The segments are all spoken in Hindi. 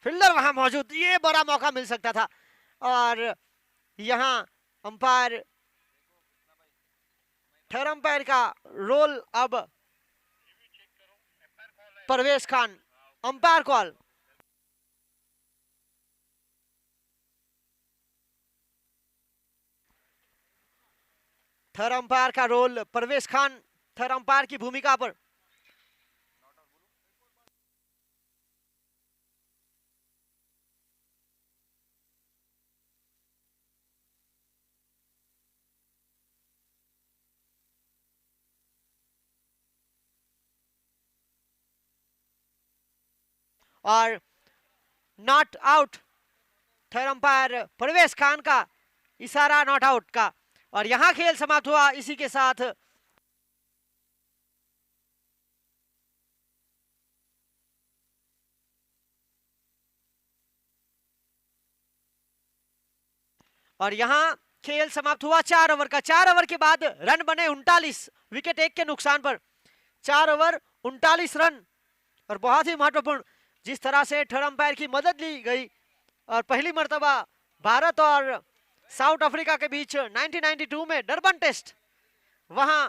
फील्डर वहां मौजूद, ये बड़ा मौका मिल सकता था। और यहां अंपायर, थर्ड अंपायर का रोल अब Parvez Khan, umpire call. Third umpire का role Parvez Khan, third umpire की भूमिका पर। और not out, third umpire Parvez Khan का इशारा नॉट आउट का। और यहां खेल समाप्त हुआ इसी के साथ। और यहां खेल समाप्त हुआ 4 ओवर का। 4 ओवर के बाद रन बने 39, विकेट एक के नुकसान पर। 4 ओवर 39 रन। और बहुत ही महत्वपूर्ण जिस तरह से थर्ड अंपायर की मदद ली गई। और पहली मर्तबा भारत और साउथ अफ्रीका के बीच 1992 में डरबन टेस्ट, वहां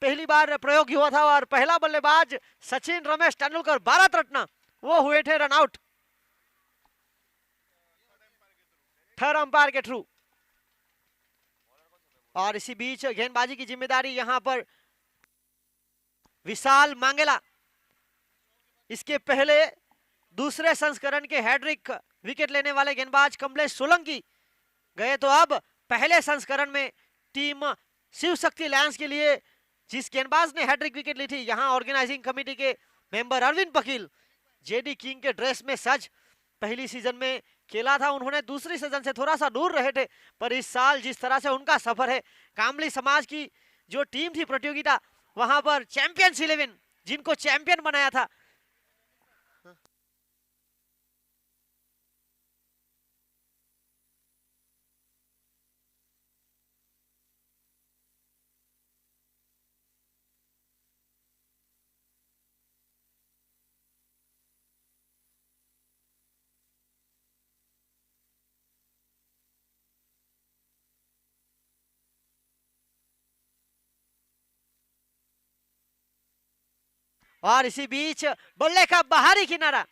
पहली बार प्रयोग हुआ था। और पहला बल्लेबाज सचिन रमेश तेंदुलकर, भारत रत्न, वो हुए थे रन आउट थर्ड अंपायर के थ्रू। और इसी बीच गेंदबाजी की जिम्मेदारी यहां पर विशाल मांगेला, इसके पहले दूसरे संस्करण के हैट्रिक विकेट लेने वाले गेंदबाज कमलेश सोलंकी गए, तो अब पहले संस्करण में टीम शिव शक्ति लायंस के लिए जिस गेंदबाज ने हैट्रिक विकेट ली थी, यहां ऑर्गेनाइजिंग कमेटी के मेंबर अरविंद पकील जेडी किंग के ड्रेस में सज पहली सीजन में खेला था। उन्होंने दूसरी सीजन से थोड़ा सा दूर रहे थे, पर इस साल जिस तरह से उनका सफर है, कामली समाज की जो टीम थी प्रतियोगिता, वहां पर चैंपियंस 11 जिनको चैंपियन बनाया था, और इसी बीच बल्ले का बाहरी किनारा।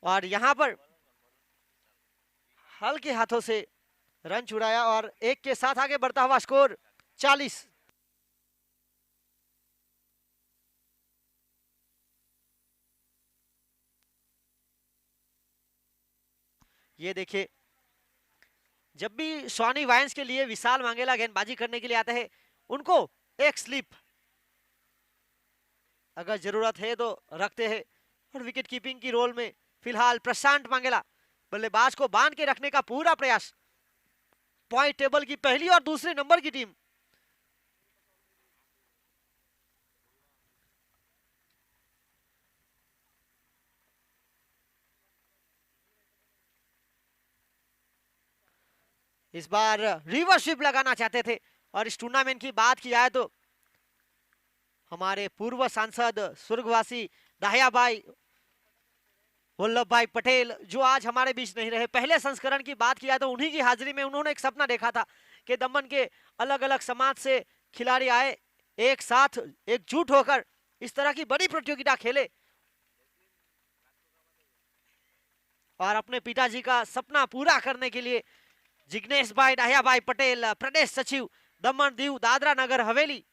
और यहां पर हल्के हाथों से रन छुड़ाया और एक के साथ आगे बढ़ता हुआ स्कोर 40। ये देखिए, जब भी स्वानी वायंस के लिए विशाल मांगेला गेंदबाजी करने के लिए आते हैं, उनको एक स्लिप अगर जरूरत है तो रखते हैं। और विकेट कीपिंग की रोल में फिलहाल प्रशांत मांगेला, बल्लेबाज को बांध के रखने का पूरा प्रयास। पॉइंट टेबल की पहली और दूसरे नंबर की टीम। इस बार रिवर्स स्वीप लगाना चाहते थे। और इस टूर्नामेंट की बात की जाए तो हमारे पूर्व सांसद स्वर्गवासी दाहिया भाई वल्लभ भाई पटेल, जो आज हमारे बीच नहीं रहे, पहले संस्करण की बात किया तो उन्हीं की हाजिरी में उन्होंने एक सपना देखा था कि दमन के अलग अलग समाज से खिलाड़ी आए, एक साथ एकजुट होकर इस तरह की बड़ी प्रतियोगिता खेले और अपने पिताजी का सपना पूरा करने के लिए जिग्नेश भाई दाहिया भाई पटेल, प्रदेश सचिव दमन दीव दादरा नगर हवेली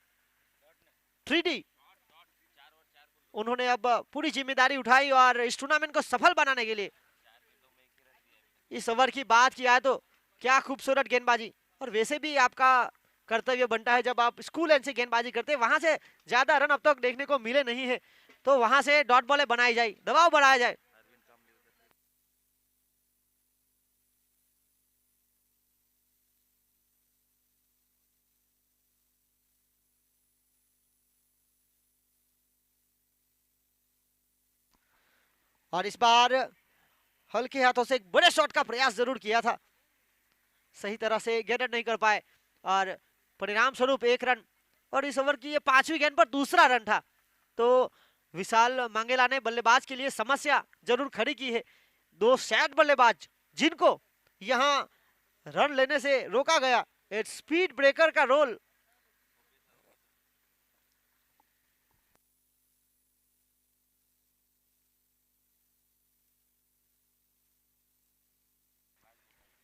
3D, उन्होंने अब पूरी जिम्मेदारी उठाई और इस टूर्नामेंट को सफल बनाने के लिए। इस ओवर की बात की जाए तो क्या खूबसूरत गेंदबाजी। और वैसे भी आपका कर्तव्य बनता है, जब आप स्कूल एंड से गेंदबाजी करते हैं, वहां से ज्यादा रन अब तक देखने को मिले नहीं है, तो वहां से डॉट बॉलें बनाई जाए, दबाव बढ़ाया जाए। और इस बार हल्के हाथों से एक बड़े शॉट का प्रयास जरूर किया था सही तरह से गेट नहीं कर पाए और परिणाम स्वरूप 1 रन। और इस ओवर की ये 5वीं गेंद पर दूसरा रन था। तो विशाल मंगेला ने बल्लेबाज के लिए समस्या जरूर खड़ी की है। 2 सेट बल्लेबाज जिनको यहां रन लेने से रोका गया। एक स्पीड ब्रेकर का रोल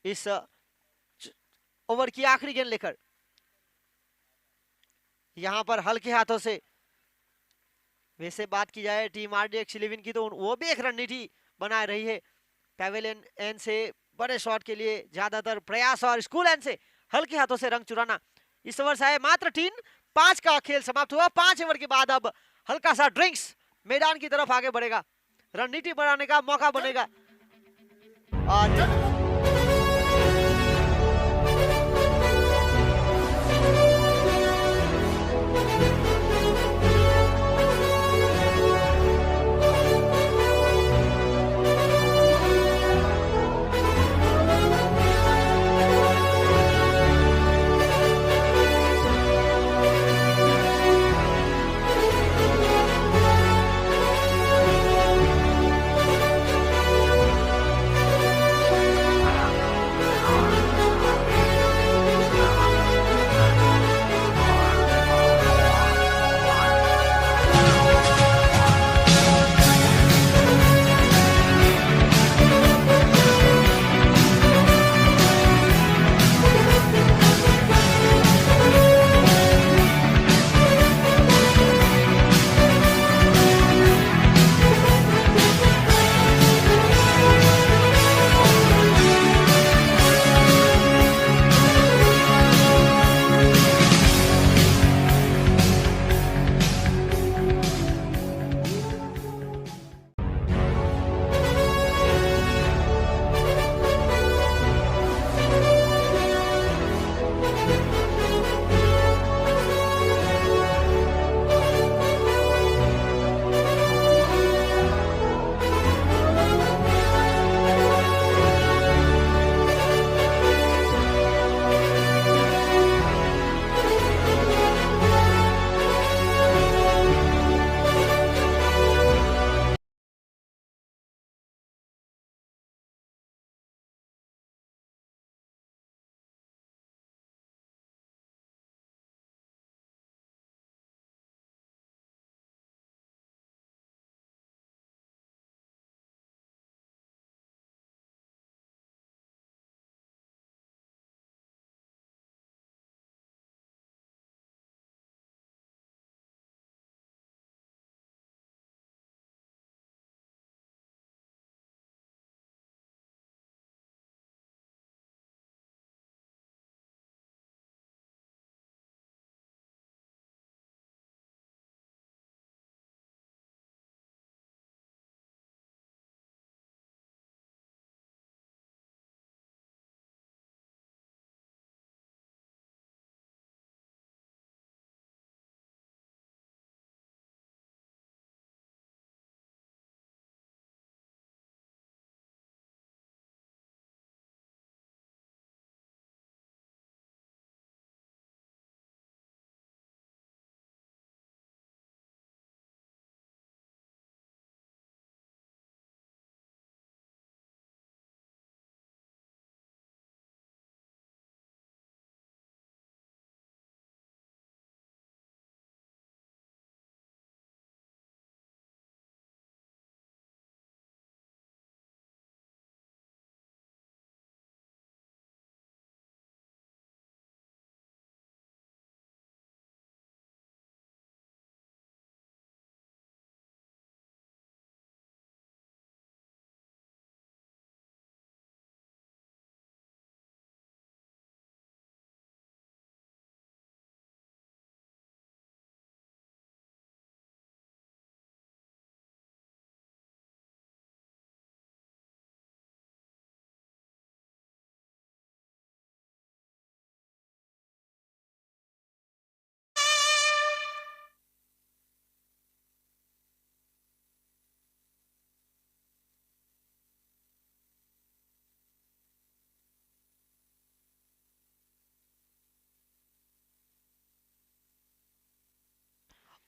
इस ओवर की आखिरी गेंद लेकर यहां पर हल्के हाथों से, वैसे बात की जाए टीम आरडीएक्स 11 की तो वो भी एक रणनीति बना रही है। पैवेलियन एंड से बड़े शॉट के लिए ज्यादातर प्रयास और स्कूल एंड से हल्के हाथों से रंग चुराना। इस ओवर से मात्र 3-5 का खेल समाप्त हुआ। 5 ओवर के बाद अब हल्का सा ड्रिंक्स मैदान की तरफ आगे बढ़ेगा, रणनीति बनाने का मौका बनेगा। और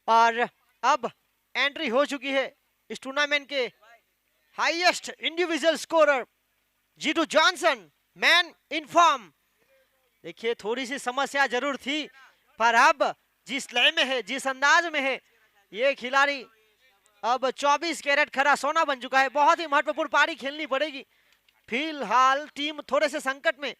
और अब एंट्री हो चुकी है इस टूर्नामेंट के highest individual scorer Jitu Johnson, man in form. देखिए थोड़ी सी समस्या जरूर थी, पर अब जिस लय में है, जिस अंदाज में है ये खिलाड़ी, अब 24 कैरेट खरा सोना बन चुका है। बहुत ही महत्वपूर्ण पारी खेलनी पड़ेगी। फिलहाल टीम थोड़े से संकट में।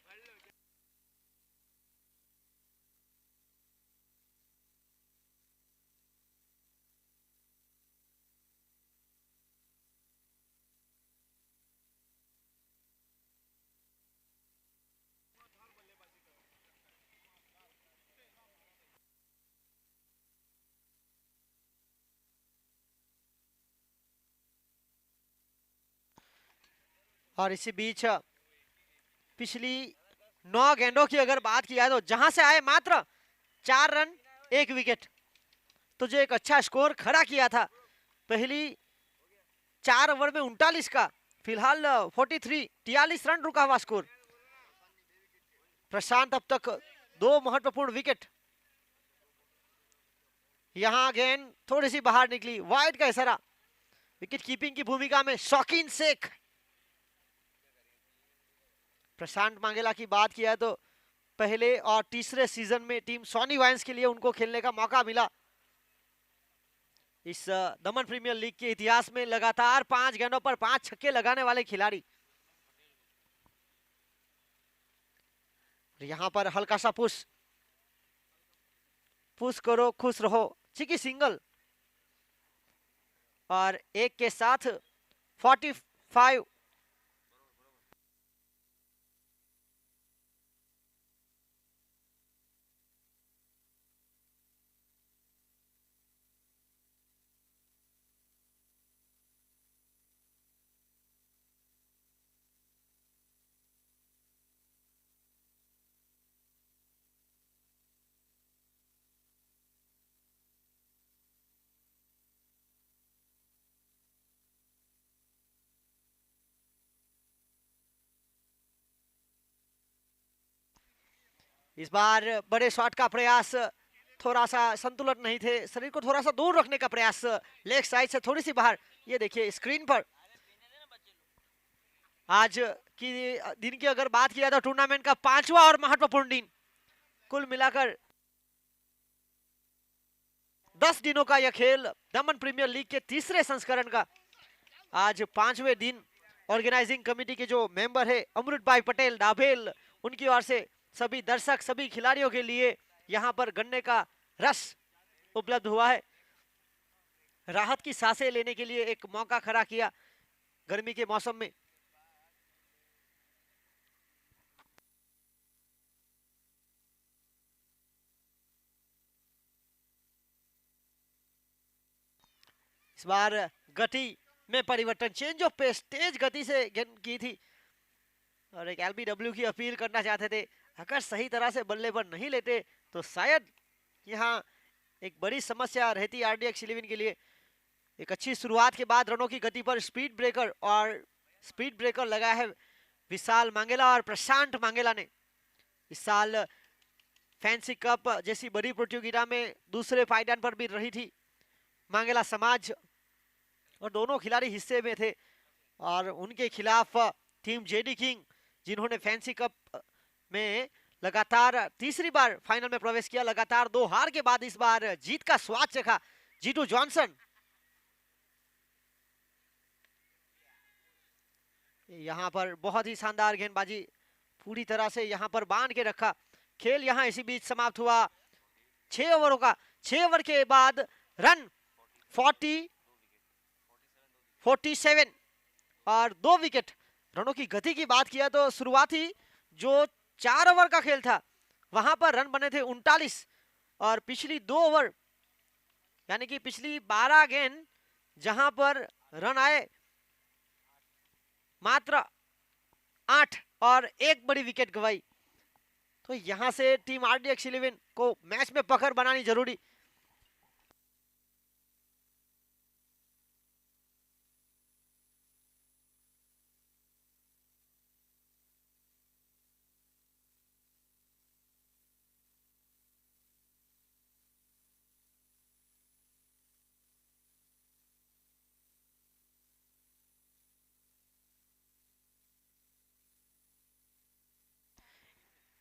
और इसी बीच पिछली 9 गेंदों की अगर बात की जाए तो जहां से आए मात्र 4 रन 1 विकेट, तो जो एक अच्छा स्कोर खड़ा किया था पहली 4 ओवर में 39 का, फिलहाल 43 रन रुका हुआ स्कोर। प्रशांत अब तक 2 महत्वपूर्ण विकेट। यहां गेंद थोड़ी सी बाहर निकली, वाइड का इशारा। विकेट कीपिंग की भूमिका में शौकीन शेख। प्रशांत मांगेला की बात किया तो पहले और तीसरे सीजन में टीम सोनी वाइन्स के लिए उनको खेलने का मौका मिला। इस दमन प्रीमियर लीग के इतिहास में लगातार 5 गेंदों पर 5 छक्के लगाने वाले खिलाड़ी। यहां पर हल्का सा पुश करो खुश रहो, चिकी सिंगल, और एक के साथ 45। इस बार बड़े शॉट का प्रयास, थोड़ा सा संतुलन नहीं थे, शरीर को थोड़ा सा दूर रखने का प्रयास, लेग साइड से थोड़ी सी बाहर। ये देखिए स्क्रीन पर आज की दिन की अगर बात किया तो टूर्नामेंट का 5वां और महत्वपूर्ण दिन। कुल मिलाकर 10 दिनों का यह खेल, दमन प्रीमियर लीग के तीसरे संस्करण का आज 5वें दिन। ऑर्गेनाइजिंग कमेटी के जो मेंबर है अमृत भाई पटेल डाभेल, उनकी ओर से सभी दर्शक, सभी खिलाड़ियों के लिए यहां पर गन्ने का रस उपलब्ध हुआ है। राहत की सांसें लेने के लिए एक मौका खड़ा किया गर्मी के मौसम में। इस बार गति में परिवर्तन, चेंज ऑफ पेस, तेज गति से गेंद की थी और एक एलबीडब्ल्यू की अपील करना चाहते थे। अगर सही तरह से बल्ले पर नहीं लेते तो शायद यहाँ एक बड़ी समस्या रहती आरडीएक्स 11 के लिए। एक अच्छी शुरुआत के बाद रनों की गति पर स्पीड ब्रेकर लगा है विशाल मांगेला और प्रशांत मांगेला ने। इस साल फैंसी कप जैसी बड़ी प्रतियोगिता में दूसरे पायदान पर भी रही थी मांगेला समाज, और दोनों खिलाड़ी हिस्से में थे। और उनके खिलाफ टीम जेडी किंग, जिन्होंने फैंसी कप में लगातार तीसरी बार फाइनल में प्रवेश किया, लगातार 2 हार के बाद इस बार जीत का स्वाद चखा जीतू जॉनसन। यहां पर बहुत ही शानदार गेंदबाजी, पूरी तरह से यहां पर बांध के रखा। खेल यहां इसी बीच समाप्त हुआ 6 ओवरों का। 6 ओवर के बाद रन 47 और 2 विकेट। रनों की गति की बात किया तो शुरुआती जो 4 ओवर का खेल था वहां पर रन बने थे 39, और पिछली 2 ओवर यानी कि पिछली 12 गेंद जहां पर रन आए मात्र 8 और एक बड़ी विकेट गवाई। तो यहां से टीम आरडीएक्स 11 को मैच में पकड़ बनानी जरूरी।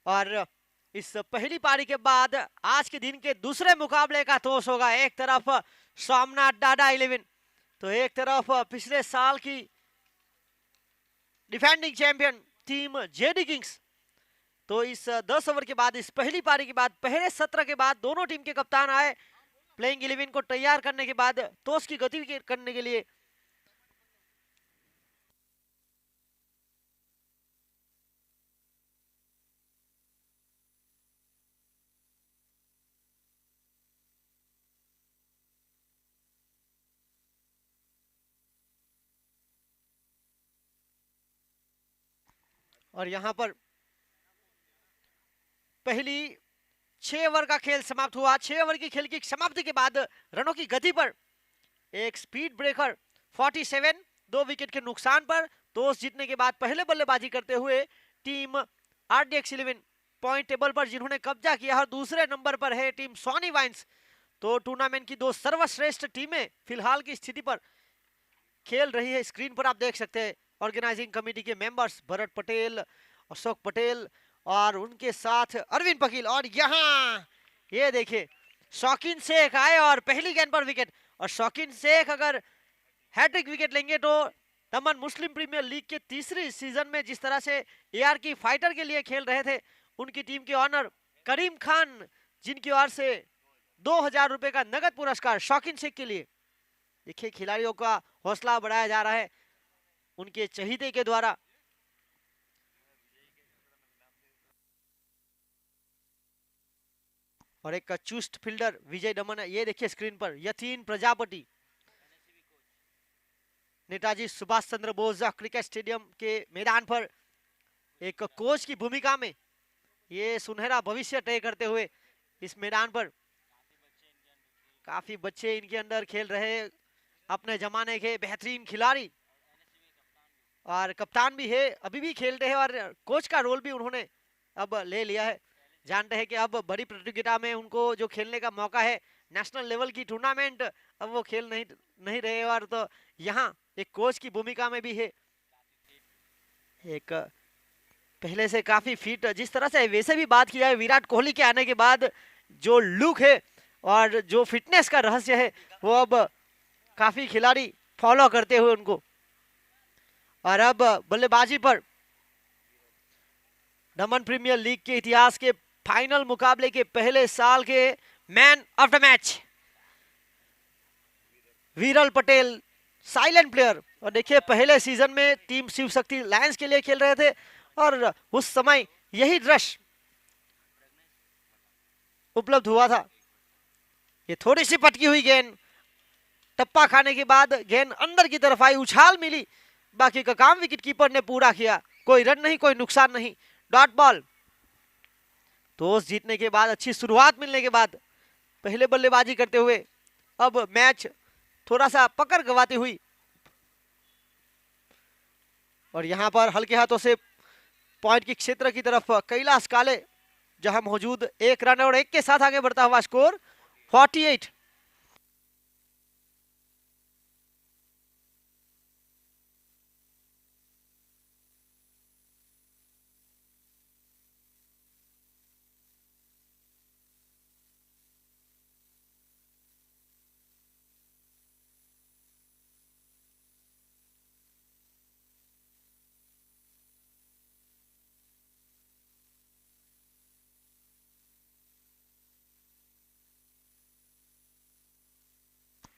और इस पहली पारी के बाद आज के दिन के दूसरे मुकाबले का तोस होगा। एक तरफ सोमनाथ डाडा 11, तो एक तरफ पिछले साल की defending champion team JD Kings. तो इस 10 ओवर के बाद, इस पहली पारी के बाद, पहले सत्र के बाद दोनों टीम के कप्तान आए प्लेइंग 11 को तैयार करने के बाद टॉस की गति करने के लिए। और यहां पर पहली 6 ओवर का खेल समाप्त हुआ। 6 ओवर की खेल की समाप्ति के बाद रनों की गति पर एक स्पीड ब्रेकर 47, 2 विकेट के नुकसान पर टॉस जीतने के बाद पहले बल्लेबाजी करते हुए टीम आरडीएक्स 11 पॉइंट टेबल पर जिन्होंने कब्जा किया, और दूसरे नंबर पर है टीम सोनी वाइन्स। तो टूर्नामेंट की 2 सर्वश्रेष्ठ टीमें फिलहाल की स्थिति पर खेल रही है। स्क्रीन पर आप देख सकते हैं ऑर्गेनाइजिंग कमेटी के मेंबर्स भरत पटेल, अशोक पटेल और उनके साथ अरविंद पकील। और यहाँ ये देखिए शौकीन शेख आए और पहली गेंद पर विकेट। और शौकीन शेख अगर हैट्रिक विकेट लेंगे तो दमन मुस्लिम प्रीमियर लीग के तीसरी सीजन में जिस तरह से एआर की फाइटर के लिए खेल रहे थे, उनकी टीम के ऑनर करीम खान, जिनकी ओर से 2000 रुपए का नगद पुरस्कार शौकीन शेख के लिए। देखिए खिलाड़ियों का हौसला बढ़ाया जा रहा है उनके चहीते के द्वारा। और एक चुस्त फील्डर विजय दमन है, ये देखिए स्क्रीन पर यतीन प्रजापति नेताजी सुभाष चंद्र बोस क्रिकेट स्टेडियम के मैदान पर एक कोच की भूमिका में ये सुनहरा भविष्य तय करते हुए इस मैदान पर काफी बच्चे इनके अंदर खेल रहे, अपने जमाने के बेहतरीन खिलाड़ी और कप्तान भी है, अभी भी खेलते हैं और कोच का रोल भी उन्होंने अब ले लिया है। जानते हैं कि अब बड़ी प्रतियोगिता में उनको जो खेलने का मौका है, नेशनल लेवल की टूर्नामेंट, अब वो खेल नहीं रहे। और तो यहाँ एक कोच की भूमिका में भी है। एक पहले से काफी फिट, जिस तरह से वैसे भी बात किया है विराट कोहली के आने के बाद जो लुक है और जो फिटनेस का रहस्य है, वो अब काफी खिलाड़ी फॉलो करते हुए उनको। और अब बल्लेबाजी पर दमन प्रीमियर लीग के इतिहास के फाइनल मुकाबले के पहले साल के मैन ऑफ द मैच वीरल पटेल, साइलेंट प्लेयर। और देखिए पहले सीजन में टीम शिव शक्ति लायंस के लिए खेल रहे थे और उस समय यही दृश्य उपलब्ध हुआ था। ये थोड़ी सी पटकी हुई गेंद, टप्पा खाने के बाद गेंद अंदर की तरफ आई, उछाल मिली, बाकी का काम विकेट कीपर ने पूरा किया। कोई रन नहीं, कोई नुकसान नहीं, डॉट बॉल। टॉस जीतने के बाद, अच्छी शुरुआत मिलने के बाद पहले बल्लेबाजी करते हुए अब मैच थोड़ा सा पकड़ गवाती हुई। और यहां पर हल्के हाथों से पॉइंट की क्षेत्र की तरफ कैलाश काले जहां मौजूद 1 रन और 1 के साथ आगे बढ़ता हुआ स्कोर 48।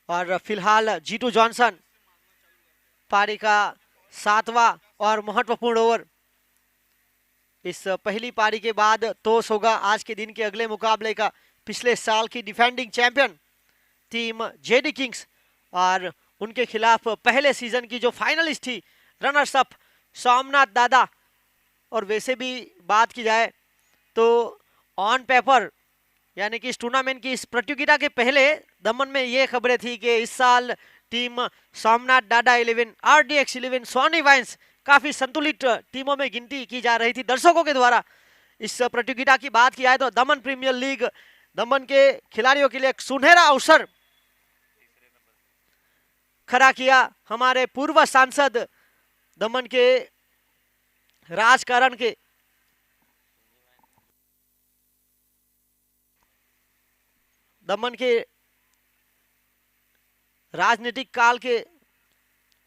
और फिलहाल जीतू जॉनसन पारी का 7वां और महत्वपूर्ण ओवर। इस पहली पारी के बाद टॉस होगा आज के दिन के अगले मुकाबले का पिछले साल की defending champion team JD Kings और उनके खिलाफ पहले सीजन की जो फाइनलिस्ट थी रनर्स अप सोमनाथ दादा। और वैसे भी बात की जाए तो ऑन पेपर यानी कि इस टूर्नामेंट की इस प्रतियोगिता के पहले दमन में ये खबरें थी कि इस साल team Somnath Dada 11, RDX 11, Sony Vines काफी संतुलित टीमों में गिनती की जा रही थी दर्शकों के द्वारा। इस प्रतियोगिता की बात की जाए तो दमन प्रीमियर लीग दमन के खिलाड़ियों के लिए एक सुनहरा अवसर खड़ा किया। हमारे पूर्व सांसद दमन के राजकारण के दमन के राजनीतिक काल के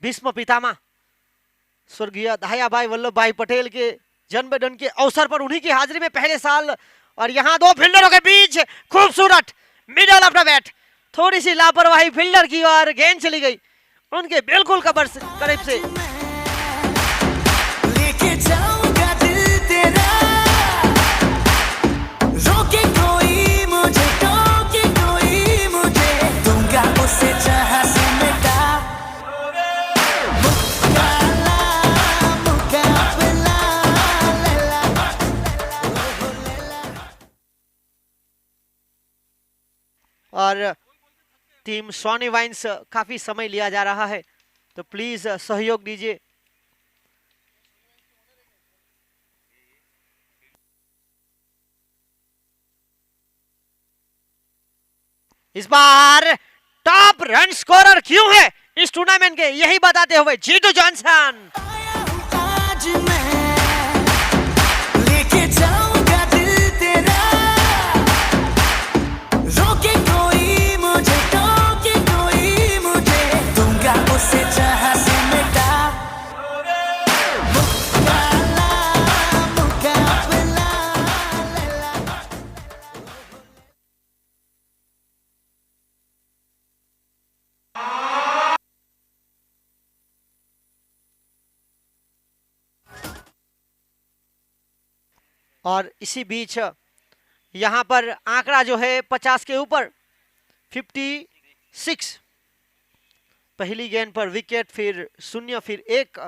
भीष्म पितामह स्वर्गीय दहायाभाई वल्लभ भाई पटेल के जन्मदिन के अवसर पर उन्हीं की हाजिरी में पहले साल, और यहाँ दो फील्डरों के बीच खूबसूरत मिडल ऑफ द बैट, थोड़ी सी लापरवाही फील्डर की और गेंद चली गई उनके बिल्कुल करीब से। लेके जाऊंगा दिल तेरा, रोके कोई मुझे, टोके कोई मुझे, दूंगा उसे जहां से मिटा, मुकाबला मुकाबला लैला। और टीम सोनी वाइन्स काफी समय लिया जा रहा है, तो प्लीज सहयोग दीजिए। इस बार टॉप रन स्कोरर क्यों है इस टूर्नामेंट के, यही बताते हुए जीतू जॉनसन। आज मैं लेके जाऊंगा दिल तेरा, रोके कोई मुझे, टोके कोई मुझे, दूंगा उसे जहां से मिटा, मुकाबला मुकाबला लैला। और इसी बीच यहां पर आंकड़ा जो है 50 के ऊपर, 56। पहली गेंद पर विकेट, फिर 0, फिर 1।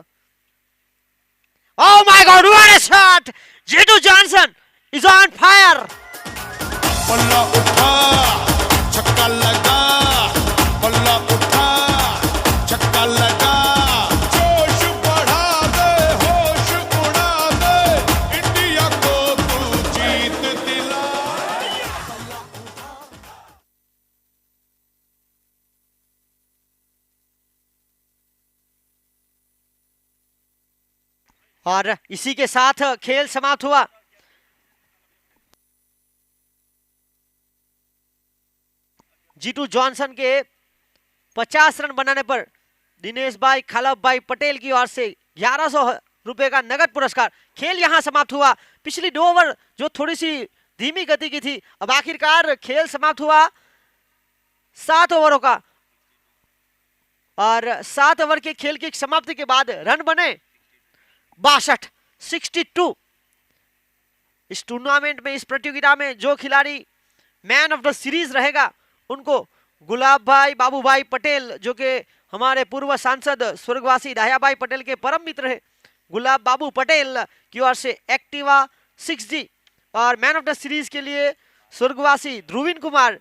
Oh my god, what a shot! Jitu Johnson is on fire. बल्ला उठा, छक्का लगा, बल्ला उठा, छक्का लगा, जोश बढ़ा दे, होश उड़ा दे, इंडिया को तू जीत दिला। और इसी के साथ खेल समाप्त हुआ। जीतू जॉनसन के 50 रन बनाने पर दिनेश भाई खलप भाई पटेल की ओर से 1100 रुपए का नगद पुरस्कार। खेल यहां समाप्त हुआ। पिछली 2 ओवर जो थोड़ी सी धीमी गति की थी, अब आखिरकार खेल समाप्त हुआ 7 ओवरों का, और 7 ओवर के खेल की समाप्ति के बाद रन बने 62, 62। इस टूर्नामेंट में, इस प्रतियोगिता में जो खिलाड़ी मैन ऑफ द सीरीज रहेगा उनको गुलाब भाई बाबू भाई पटेल, जो कि हमारे पूर्व सांसद स्वर्गवासी दहायाभाई पटेल के परम मित्र है, गुलाब बाबू पटेल की ओर से एक्टिवा 6G, और मैन ऑफ द सीरीज के लिए स्वर्गवासी ध्रुवीन कुमार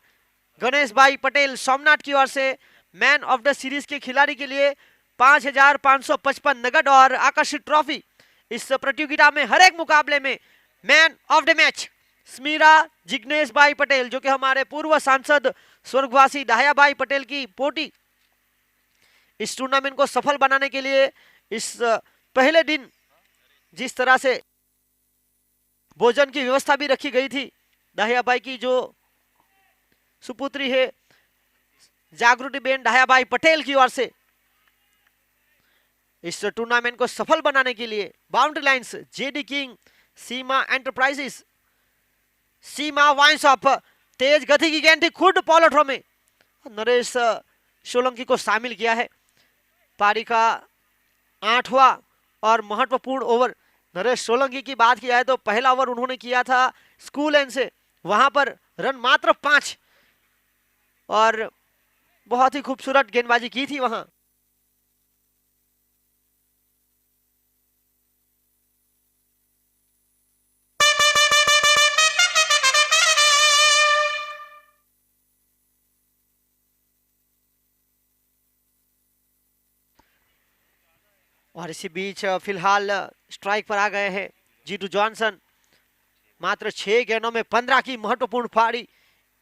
गणेश भाई पटेल सोमनाथ की ओर से मैन ऑफ द सीरीज के खिलाड़ी के लिए 5555 नगद और आकर्षित ट्रॉफी। इस प्रतियोगिता में हर एक मुकाबले में man of the match Smeera Jignesh bhai Patel, जो कि हमारे पूर्व सांसद स्वर्गवासी दहायाभाई पटेल की पोटी। इस टूर्नामेंट को सफल बनाने के लिए इस पहले दिन जिस तरह से भोजन की व्यवस्था भी रखी गई थी, दहायाभाई की जो सुपुत्री है जागृति बेन दहायाभाई पटेल की ओर से इस टूर्नामेंट को सफल बनाने के लिए बाउंड्री लाइंस जेडी किंग, सीमा एंटरप्राइजेस, सीमा वाइन शॉप, तेज गति की गेंद थी खुद पॉलो थ्रो में नरेश सोलंकी को शामिल किया है। पारी का 8वां और महत्वपूर्ण ओवर। नरेश सोलंकी की बात किया है तो पहला ओवर उन्होंने किया था स्कूल एंड से, वहां पर रन मात्र 5, और बहुत ही खूबसूरत गेंदबाजी की थी वहां। और इसी बीच फिलहाल स्ट्राइक पर आ गए हैं जीतू जॉनसन। मात्र 6 गेंदों में 15 की महत्वपूर्ण पारी।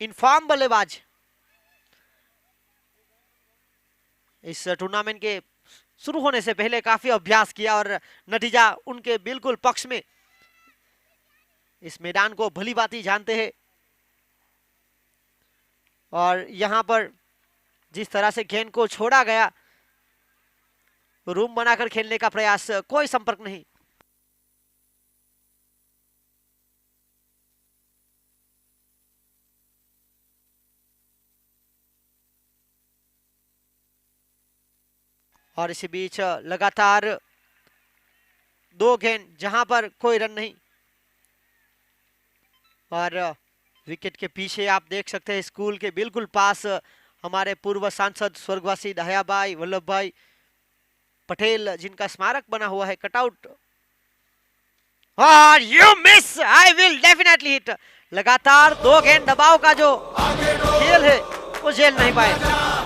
इनफॉर्म बल्लेबाज इस टूर्नामेंट के शुरू होने से पहले काफी अभ्यास किया और नतीजा उनके बिल्कुल पक्ष में। इस मैदान को भली भांति जानते हैं। और यहां पर जिस तरह से गेंद को छोड़ा गया, रूम बनाकर खेलने का प्रयास, कोई संपर्क नहीं। और इसी बीच लगातार 2 गेंद जहां पर कोई रन नहीं। और विकेट के पीछे आप देख सकते हैं स्कूल के बिल्कुल पास हमारे पूर्व सांसद स्वर्गवासी दयाभाई वल्लभ भाई पटेल, जिनका स्मारक बना हुआ है, कटआउट। और you miss, I will definitely hit. लगातार 2 गेंद दबाव का जो खेल है वो झेल नहीं पाए।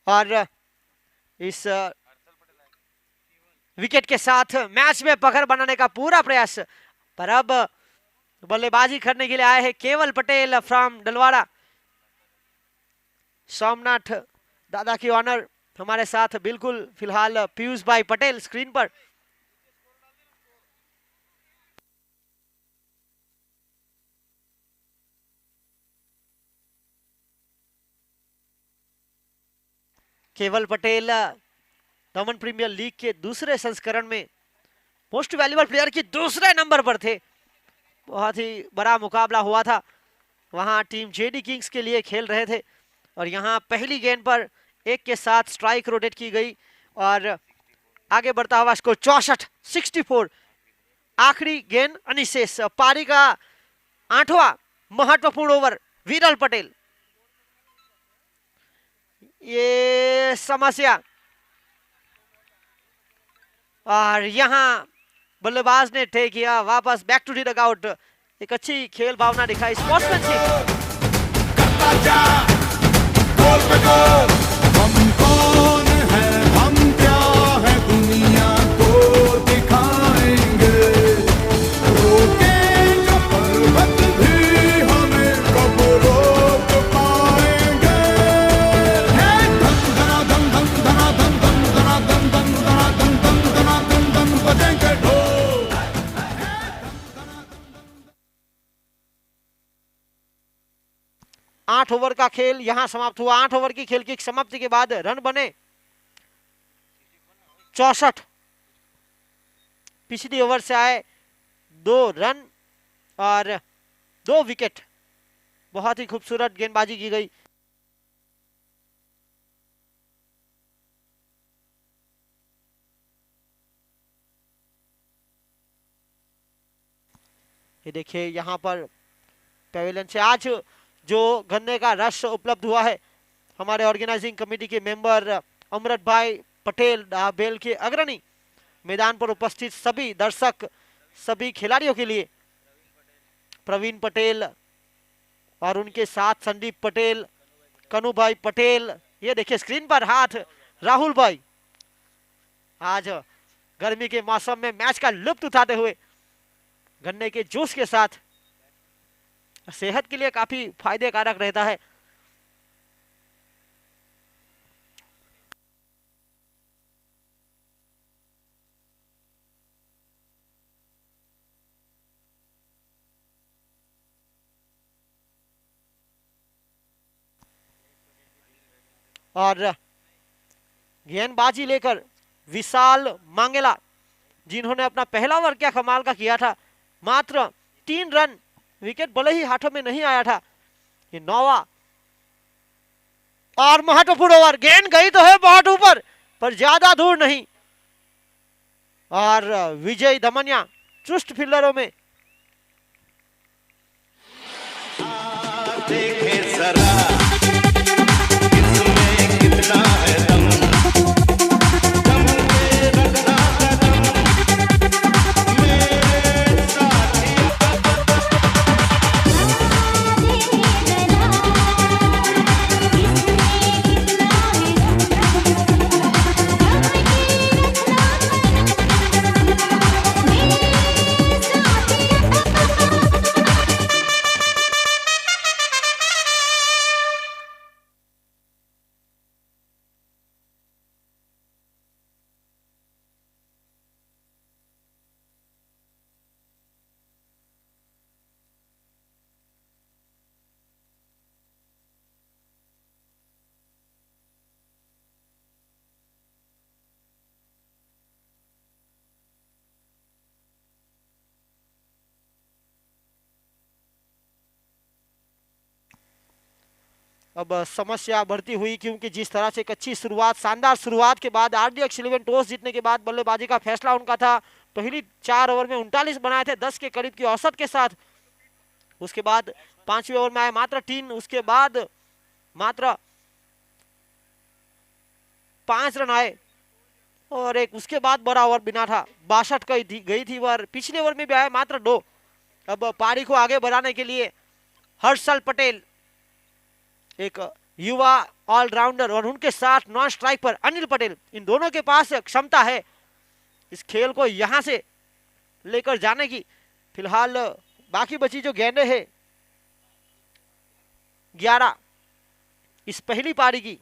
और इस विकेट के साथ मैच में पकड़ बनाने का पूरा प्रयास, पर अब बल्लेबाजी करने के लिए आए हैं केवल पटेल फ्रॉम डलवाड़ा। सोमनाथ दादा की ऑनर हमारे साथ बिल्कुल फिलहाल पीयूष भाई पटेल स्क्रीन पर। केवल पटेल दमन प्रीमियर लीग के दूसरे संस्करण में मोस्ट वैल्यूएबल प्लेयर की दूसरे नंबर पर थे। बहुत ही बड़ा मुकाबला हुआ था, वहां टीम जेडी किंग्स के लिए खेल रहे थे और यहां पहली गेंद पर 1 के साथ स्ट्राइक रोटेट की गई और आगे बढ़ता हुआ स्कोर 64-64। आखिरी गेंद अनिशेष, पारी का 8वां महत्वपूर्ण ओवर। विरल पटेल, ये समस्या, और यहां बल्लेबाज ने टे किया वापस बैक टू द डगआउट। एक अच्छी खेल भावना दिखाई, स्पोर्ट्समैनशिप। हम कौन है, हम क्या है, दुनिया को दिखाएंगे। रोके जो पर्वत भी हमें कब रोक पाएंगे। धन धना धन धन धना धन धन धना धन धन धना धन धन धना धन धन बजेंगे ढोल। 8 ओवर का खेल यहां समाप्त हुआ। 8 ओवर की खेल की समाप्ति के बाद रन बने 64। पिछली ओवर से आए 2 रन और 2 विकेट। बहुत ही खूबसूरत गेंदबाजी की गई। ये देखिए यहां पर पेविलियन से आज जो गन्ने का रस उपलब्ध हुआ है, हमारे ऑर्गेनाइजिंग कमेटी के मेंबर अमृत भाई पटेल बेल के अग्रणी, मैदान पर उपस्थित सभी दर्शक, सभी खिलाड़ियों के लिए प्रवीण पटेल और उनके साथ संदीप पटेल, कनु भाई पटेल, ये देखिए स्क्रीन पर हाथ राहुल भाई, आज गर्मी के मौसम में मैच का लुत्फ उठाते हुए गन्ने के जूस के साथ, सेहत के लिए काफी फायदे कारक रहता है। और गेंदबाजी लेकर विशाल मांगेला, जिन्होंने अपना पहला ओवर क्या कमाल का किया था, मात्र 3 रन, विकेट भले ही हाथों में नहीं आया था। ये 9वां और महत्वपूर्ण ओवर, गेंद गई तो है बहुत ऊपर पर ज्यादा दूर नहीं। और विजय दमनिया चुस्त फील्डरों में। देखे जरा इसमें कितना है दम दम पे रखना कदम मेरे साथिया अब समस्या बढ़ती हुई, क्योंकि जिस तरह से एक अच्छी शुरुआत, शानदार शुरुआत के बाद RDX 11 टॉस जीतने के बाद बल्लेबाजी का फैसला उनका था। पहली 4 ओवर में 39 बनाए थे 10 के करीब की औसत के साथ। उसके बाद 5वें ओवर में आए मात्र 3, उसके बाद मात्र 5 रन आए और एक उसके बाद बड़ा ओवर बिना था 62 गई थी ओवर। पिछले ओवर में भी आए मात्र 2। अब पारी को आगे बढ़ाने के लिए हर्षल पटेल एक युवा ऑलराउंडर और उनके साथ नॉन स्ट्राइक पर अनिल पटेल, इन दोनों के पास क्षमता है इस खेल को यहां से लेकर जाने की। फिलहाल बाकी बची जो गेंदें हैं 11 इस पहली पारी की,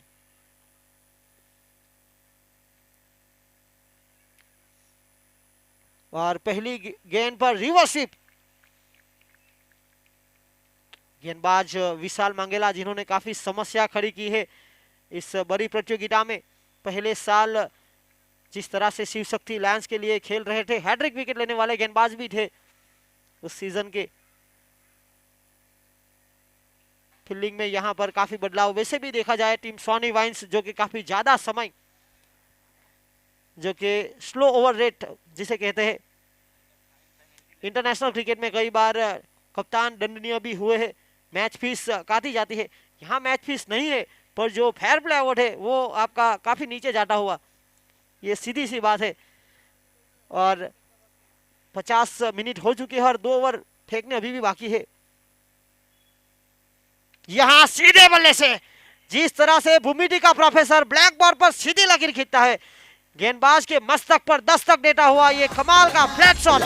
और पहली गेंद पर रिवर्स स्वीप। गेंदबाज विशाल मंगेला जिन्होंने काफी समस्या खड़ी की है इस बड़ी प्रतियोगिता में। पहले साल जिस तरह से शिव शक्ति लायंस के लिए खेल रहे थे, हैट्रिक विकेट लेने वाले गेंदबाज भी थे उस सीजन के। फील्डिंग में यहां पर काफी बदलाव वैसे भी देखा जाए। टीम सॉनी वाइन्स जो कि काफी ज्यादा समय, जो कि स्लो ओवर रेट जिसे कहते हैं, इंटरनेशनल क्रिकेट में कई बार कप्तान दंडनीय भी हुए हैं, मैच फीस काटी जाती है। यहाँ मैच फीस नहीं है, पर जो फेयर प्ले अवार्ड है वो आपका काफी नीचे जाता हुआ, ये सीधी सी बात है। और 50 मिनट हो चुके हैं और 2 ओवर फेंकने अभी भी बाकी है। यहां सीधे बल्ले से जिस तरह से भूमिति का प्रोफेसर ब्लैक बॉल पर सीधी लकीर खींचता है, गेंदबाज के मस्तक पर दस्तक देता हुआ ये कमाल का फ्लैट शॉट।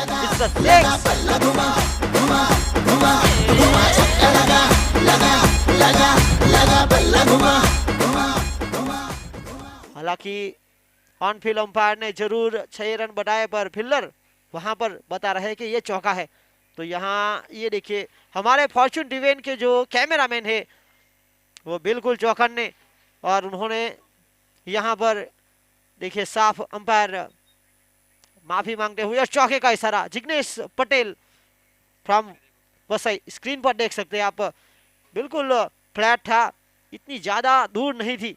हालांकि ऑन फील्ड अंपायर ने जरूर 6 रन बताए, पर फील्डर वहां पर बता रहे कि ये चौका है। तो यहाँ ये देखिए हमारे फॉर्च्यून डिवेन के जो कैमरामैन है वो बिल्कुल चौकन्ने, और उन्होंने यहाँ पर देखिए साफ अंपायर माफी मांगते हुए चौके का इशारा। जिग्नेश पटेल फ्रॉम वसई, स्क्रीन पर देख सकते हैं आप, बिल्कुल फ्लैट था, इतनी ज्यादा दूर नहीं थी,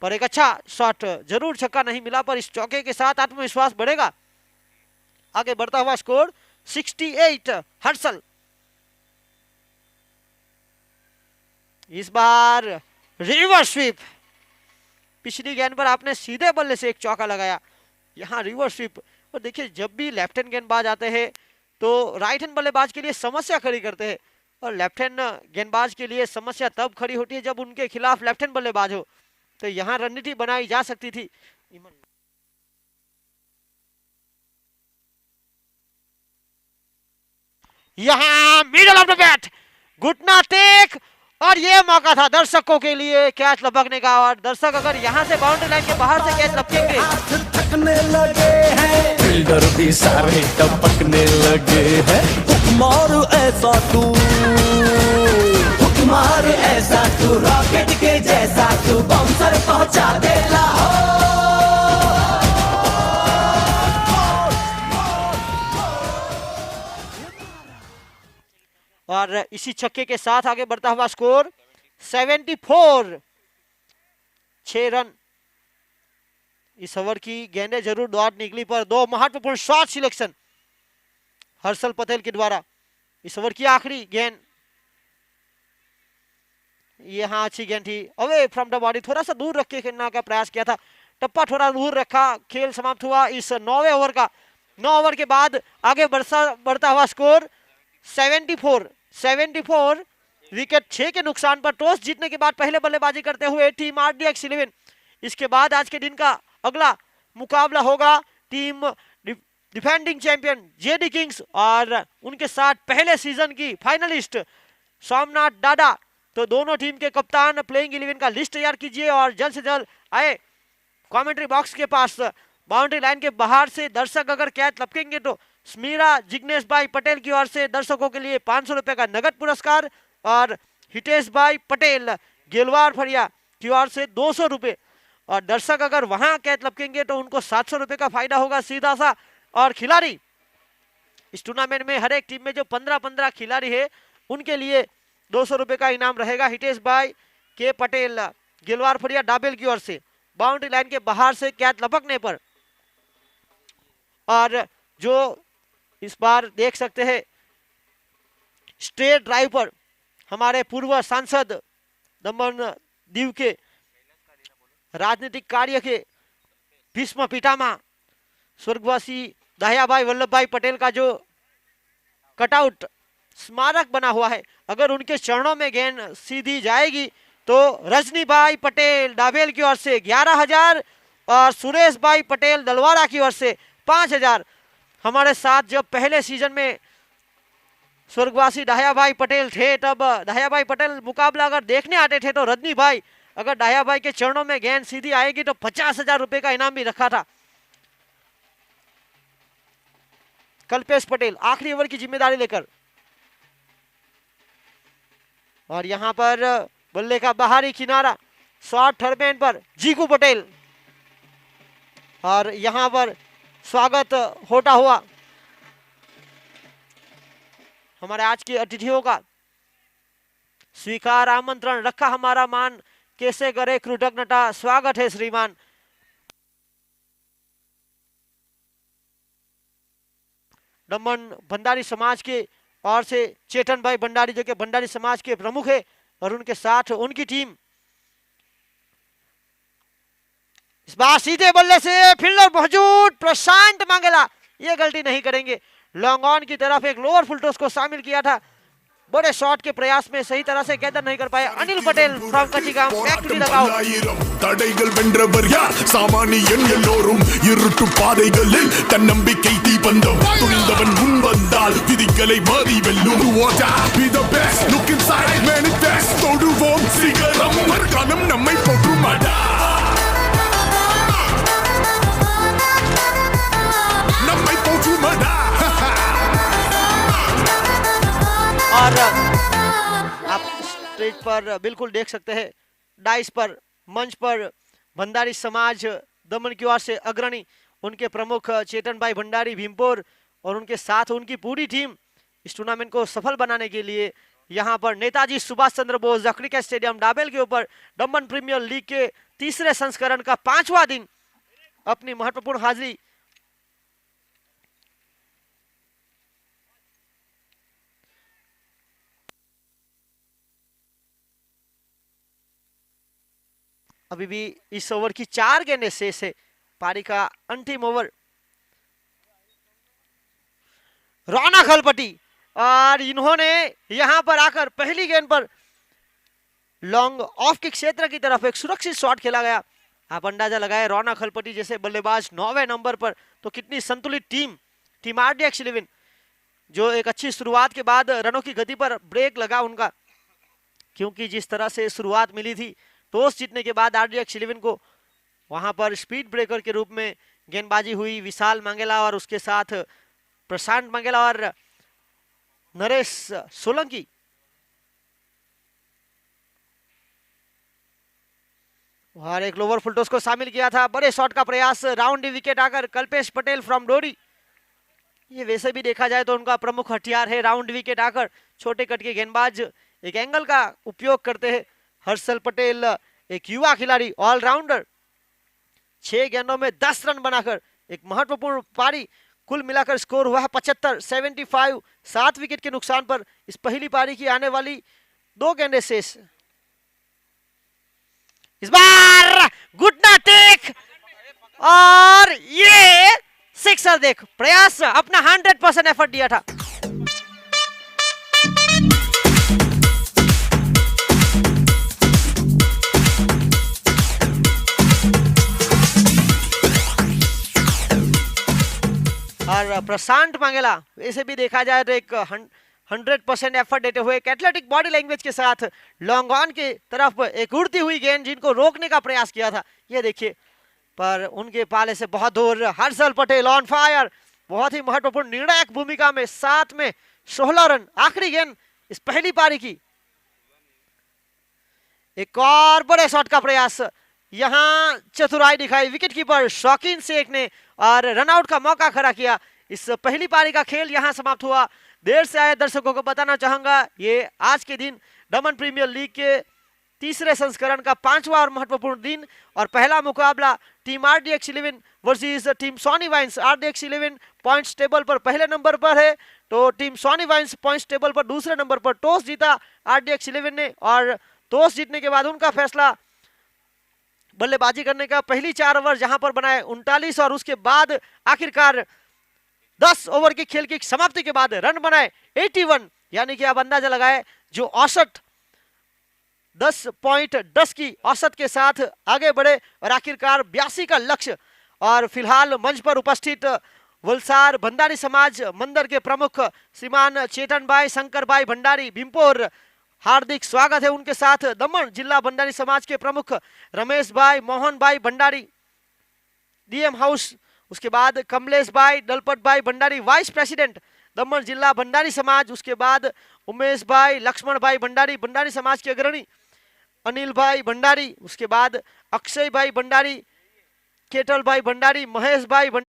पर एक अच्छा शॉट, जरूर छक्का नहीं मिला, पर इस चौके के साथ आत्मविश्वास बढ़ेगा। आगे बढ़ता हुआ स्कोर 68। हर्षल इस बार रिवर्स स्वीप। पिछली गेंद पर आपने सीधे बल्ले से एक चौका लगाया, यहाँ रिवर्स स्वीप। और देखिए जब भी लेफ्ट हैंड गेंदबाज आते हैं तो राइट हैंड बल्लेबाज के लिए समस्या खड़ी करते हैं, और लेफ्ट हैंड गेंदबाज के लिए समस्या तब खड़ी होती है जब उनके खिलाफ लेफ्ट हैंड बल्लेबाज हो। तो यहाँ रणनीति बनाई जा सकती थी। यहाँ मिडल ऑफ द बैट, घुटना टेक, और ये मौका था दर्शकों के लिए कैच लपकने का। और दर्शक अगर यहाँ से बाउंड्री लाइन के बाहर से कैच लपकेंगे, थकने लगे हैं, फील्डर भी सारे टपकने लगे हैं। हुक्मार ऐसा तू, हुक्मार ऐसा तू, रॉकेट के जैसा तू, बाउंसर पहुंचा दे लाहौर। और इसी छक्के के साथ आगे बढ़ता हुआ स्कोर 74। 6 रन। इस ओवर की गेंदें जरूर डॉट निकली, पर 2 महत्वपूर्ण शॉट सिलेक्शन हर्षल पटेल के द्वारा। इस ओवर की आखिरी गेंद, यहाँ अच्छी गेंद थी, अवे फ्रॉम द बॉडी, थोड़ा सा दूर रख के खेलने का प्रयास किया था, टप्पा थोड़ा दूर रखा। खेल समाप्त हुआ इस 9वें ओवर का। 9 ओवर के बाद आगे बढ़ता हुआ स्कोर 74। विकेट 6 के नुकसान पर टॉस जीतने के बाद पहले बल्लेबाजी करते हुए टीम RDX 11। इसके बाद आज के दिन का अगला मुकाबला होगा team defending champion JD Kings और उनके साथ पहले सीजन की फाइनलिस्ट सोमनाथ डाडा। तो दोनों टीम के कप्तान प्लेइंग 11 का लिस्ट तैयार कीजिए और जल्द से जल्द आए कमेंट्री बॉक्स के पास। बाउंड्री लाइन के बाहर से दर्शक अगर कैच लपकेंगे तो स्मीरा जिग्नेश भाई पटेल की ओर से दर्शकों के लिए 500 रुपए का नगद पुरस्कार और हितेश भाई पटेल गेलवार फरिया की ओर से 200 रुपए, और दर्शक अगर वहां कैच लपकेंगे तो उनको 700 रुपए का फायदा होगा सीधा सा। और खिलाड़ी इस टूर्नामेंट में हर एक टीम में जो 15-15 खिलाड़ी है उनके लिए 200 रुपए का इनाम रहेगा। हितेश भाई के पटेल गिलवार फरिया डाबेल की ओर से बाउंड्री लाइन के बाहर से कैच लपकने पर, और जो इस बार देख सकते हैं स्ट्रेट ड्राइव पर हमारे पूर्व सांसद दमन दीव के राजनीतिक कार्य के भीष्म पितामह स्वर्गवासी दहियाभाई वल्लभ भाई पटेल का जो कटआउट स्मारक बना हुआ है, अगर उनके चरणों में गेंद सीधी जाएगी तो रजनी भाई पटेल डाबेल की ओर से 11,000 और सुरेश भाई पटेल दलवारा की ओर से 5,000। हमारे साथ जब पहले सीजन में स्वर्गवासी दहिया भाई पटेल थे तब दहिया भाई पटेल मुकाबला अगर देखने आते थे तो रजनी भाई अगर दहिया भाई के चरणों में गेंद सीधी आएगी तो 50,000 रुपए का इनाम भी रखा था। कल्पेश पटेल आखिरी ओवर की जिम्मेदारी लेकर, और यहां पर बल्ले का बाहरी किनारा शॉर्ट थर्ड मैन पर जीकू पटेल, और यहां पर स्वागत होता हुआ हमारे आज के अतिथियों का स्वीकार आमंत्रण रखा हमारा मान कैसे करे कृतज्ञता। स्वागत है श्रीमान दमन भंडारी समाज के और से चेतन भाई भंडारी जो कि भंडारी समाज के प्रमुख है, और उनके साथ उनकी टीम। इस बार सीधे बल्ले से फील्डर मौजूद प्रशांत मांगेला ये गलती नहीं करेंगे। लॉन्ग ऑन की तरफ एक लोअर फुल टॉस को शामिल किया था, बड़े शॉट के प्रयास में सही तरह से गैदर नहीं कर पाए। Anil Patel from Kachigam back to the dugout. தடைகள் வென்றவர் யார்? சாமானியன் எல்லோரும் இருட்டு பாதைகளில் தன்னம்பிக்கை தீபந்தம் துணிந்தவன் முன் வந்தால் விதிகளை மாறி வெல்லும். Be the best, look inside, manifest, தொடுவோம் சிகரம், மறுகாலம் நம்மை போற்றுமாடா, நம்மை போற்றுமாடா. और आप स्टेज पर बिल्कुल देख सकते हैं डाइस पर मंच पर भंडारी समाज दमन की ओर से अग्रणी उनके प्रमुख चेतन भाई भंडारी भीमपुर और उनके साथ उनकी पूरी टीम इस टूर्नामेंट को सफल बनाने के लिए यहां पर Netaji Subhash Chandra Bose cricket stadium double के ऊपर दमन प्रीमियर लीग के तीसरे संस्करण का 5वां दिन अपनी महत्वपूर्ण हाजिरी अभी भी इस ओवर की 4 गेंदें शेष है। पारी का अंतिम ओवर। रौनक हलपटी और इन्होंने यहां पर आकर पहली गेंद पर लॉन्ग ऑफ के क्षेत्र की तरफ एक सुरक्षित शॉट खेला गया। आप अंदाजा लगाए रौनक हलपटी जैसे बल्लेबाज 9वें नंबर पर तो कितनी संतुलित टीम RDX 11 जो एक अच्छी शुरुआत के बाद रनों की गति पर ब्रेक लगा उनका, क्योंकि जिस तरह से शुरुआत मिली थी टॉस जीतने के बाद RDX 11 को वहां पर स्पीड ब्रेकर के रूप में गेंदबाजी हुई। विशाल मांगेला और उसके साथ प्रशांत मांगेला और नरेश सोलंकी। और एक लोअर फुल टॉस को शामिल किया था। बड़े शॉट का प्रयास, राउंड विकेट आकर कल्पेश पटेल फ्रॉम डोरी। ये वैसे भी देखा जाए तो उनका प्रमुख हथियार है राउंड विकेट आकर छोटे कट के गेंदबाज एक एंगल का उपयोग करते हैं। हर्षल पटेल एक युवा खिलाड़ी ऑलराउंडर 6 गेंदों में 10 रन बनाकर एक महत्वपूर्ण पारी। कुल मिलाकर स्कोर हुआ है 75 7 विकेट के नुकसान पर इस पहली पारी की आने वाली 2 गेंदें शेष। इस बार घुटना टेक और ये सिक्सर। देख, प्रयास अपना 100% एफर्ट दिया था। और प्रशांत मंगेला, इसे भी देखा जाए तो एक 100% एफर्ट देते हुए एथलेटिक बॉडी लैंग्वेज के साथ लॉन्ग ऑन की तरफ एक उड़ती हुई गेंद जिनको रोकने का प्रयास किया था, ये देखिए, पर उनके पाले से बहुत दूर। हर्षल पटेल ऑन फायर, बहुत ही महत्वपूर्ण निर्णायक भूमिका में, 7 में 16 रन, आखिरी गेंद इस पहली पारी की। एक और बड़े शॉट का प्रयास, यहां चतुराई दिखाई विकेटकीपर शौकीन शेख ने और रनआउट का मौका खड़ा किया। इस पहली पारी का खेल यहां समाप्त हुआ। देर से आए दर्शकों को बताना चाहूंगा, ये आज के दिन दमन प्रीमियर लीग के तीसरे संस्करण का 5वां और महत्वपूर्ण दिन, और पहला मुकाबला team RDX 11 versus team Soni Vines. RDX 11 points table पर पहले नंबर पर है, तो team Soni Vines points table पर दूसरे नंबर पर। टॉस जीता आरडीएक्स 11 ने, और टॉस जीतने के बाद उनका फैसला बल्लेबाजी करने का। पहली 4 ओवर जहां पर बनाए 39, और उसके बाद आखिरकार 10 ओवर की खेल की समाप्ति के बाद रन बनाए 81, यानी कि आप अंदाजा लगाए जो औसत 10.10 की औसत के साथ आगे बढ़े और आखिरकार 82 का लक्ष्य। और फिलहाल मंच पर उपस्थित वलसार भंडारी समाज मंदिर के प्रमुख श्रीमान चेतन भाई, शंकर भाई भंडारी भीमपुर, हार्दिक स्वागत है उनके साथ। दमन जिला भंडारी समाज के प्रमुख रमेश भाई, मोहन भाई भंडारी डीएम हाउस, उसके बाद कमलेश भाई, दलपत भाई भंडारी वाइस प्रेसिडेंट दमन जिला भंडारी समाज, उसके बाद उमेश भाई, लक्ष्मण भाई भंडारी भंडारी समाज के अग्रणी, अनिल भाई भंडारी, उसके बाद अक्षय भाई भंडारी, केतल भाई भंडारी, महेश भाई भंडारी।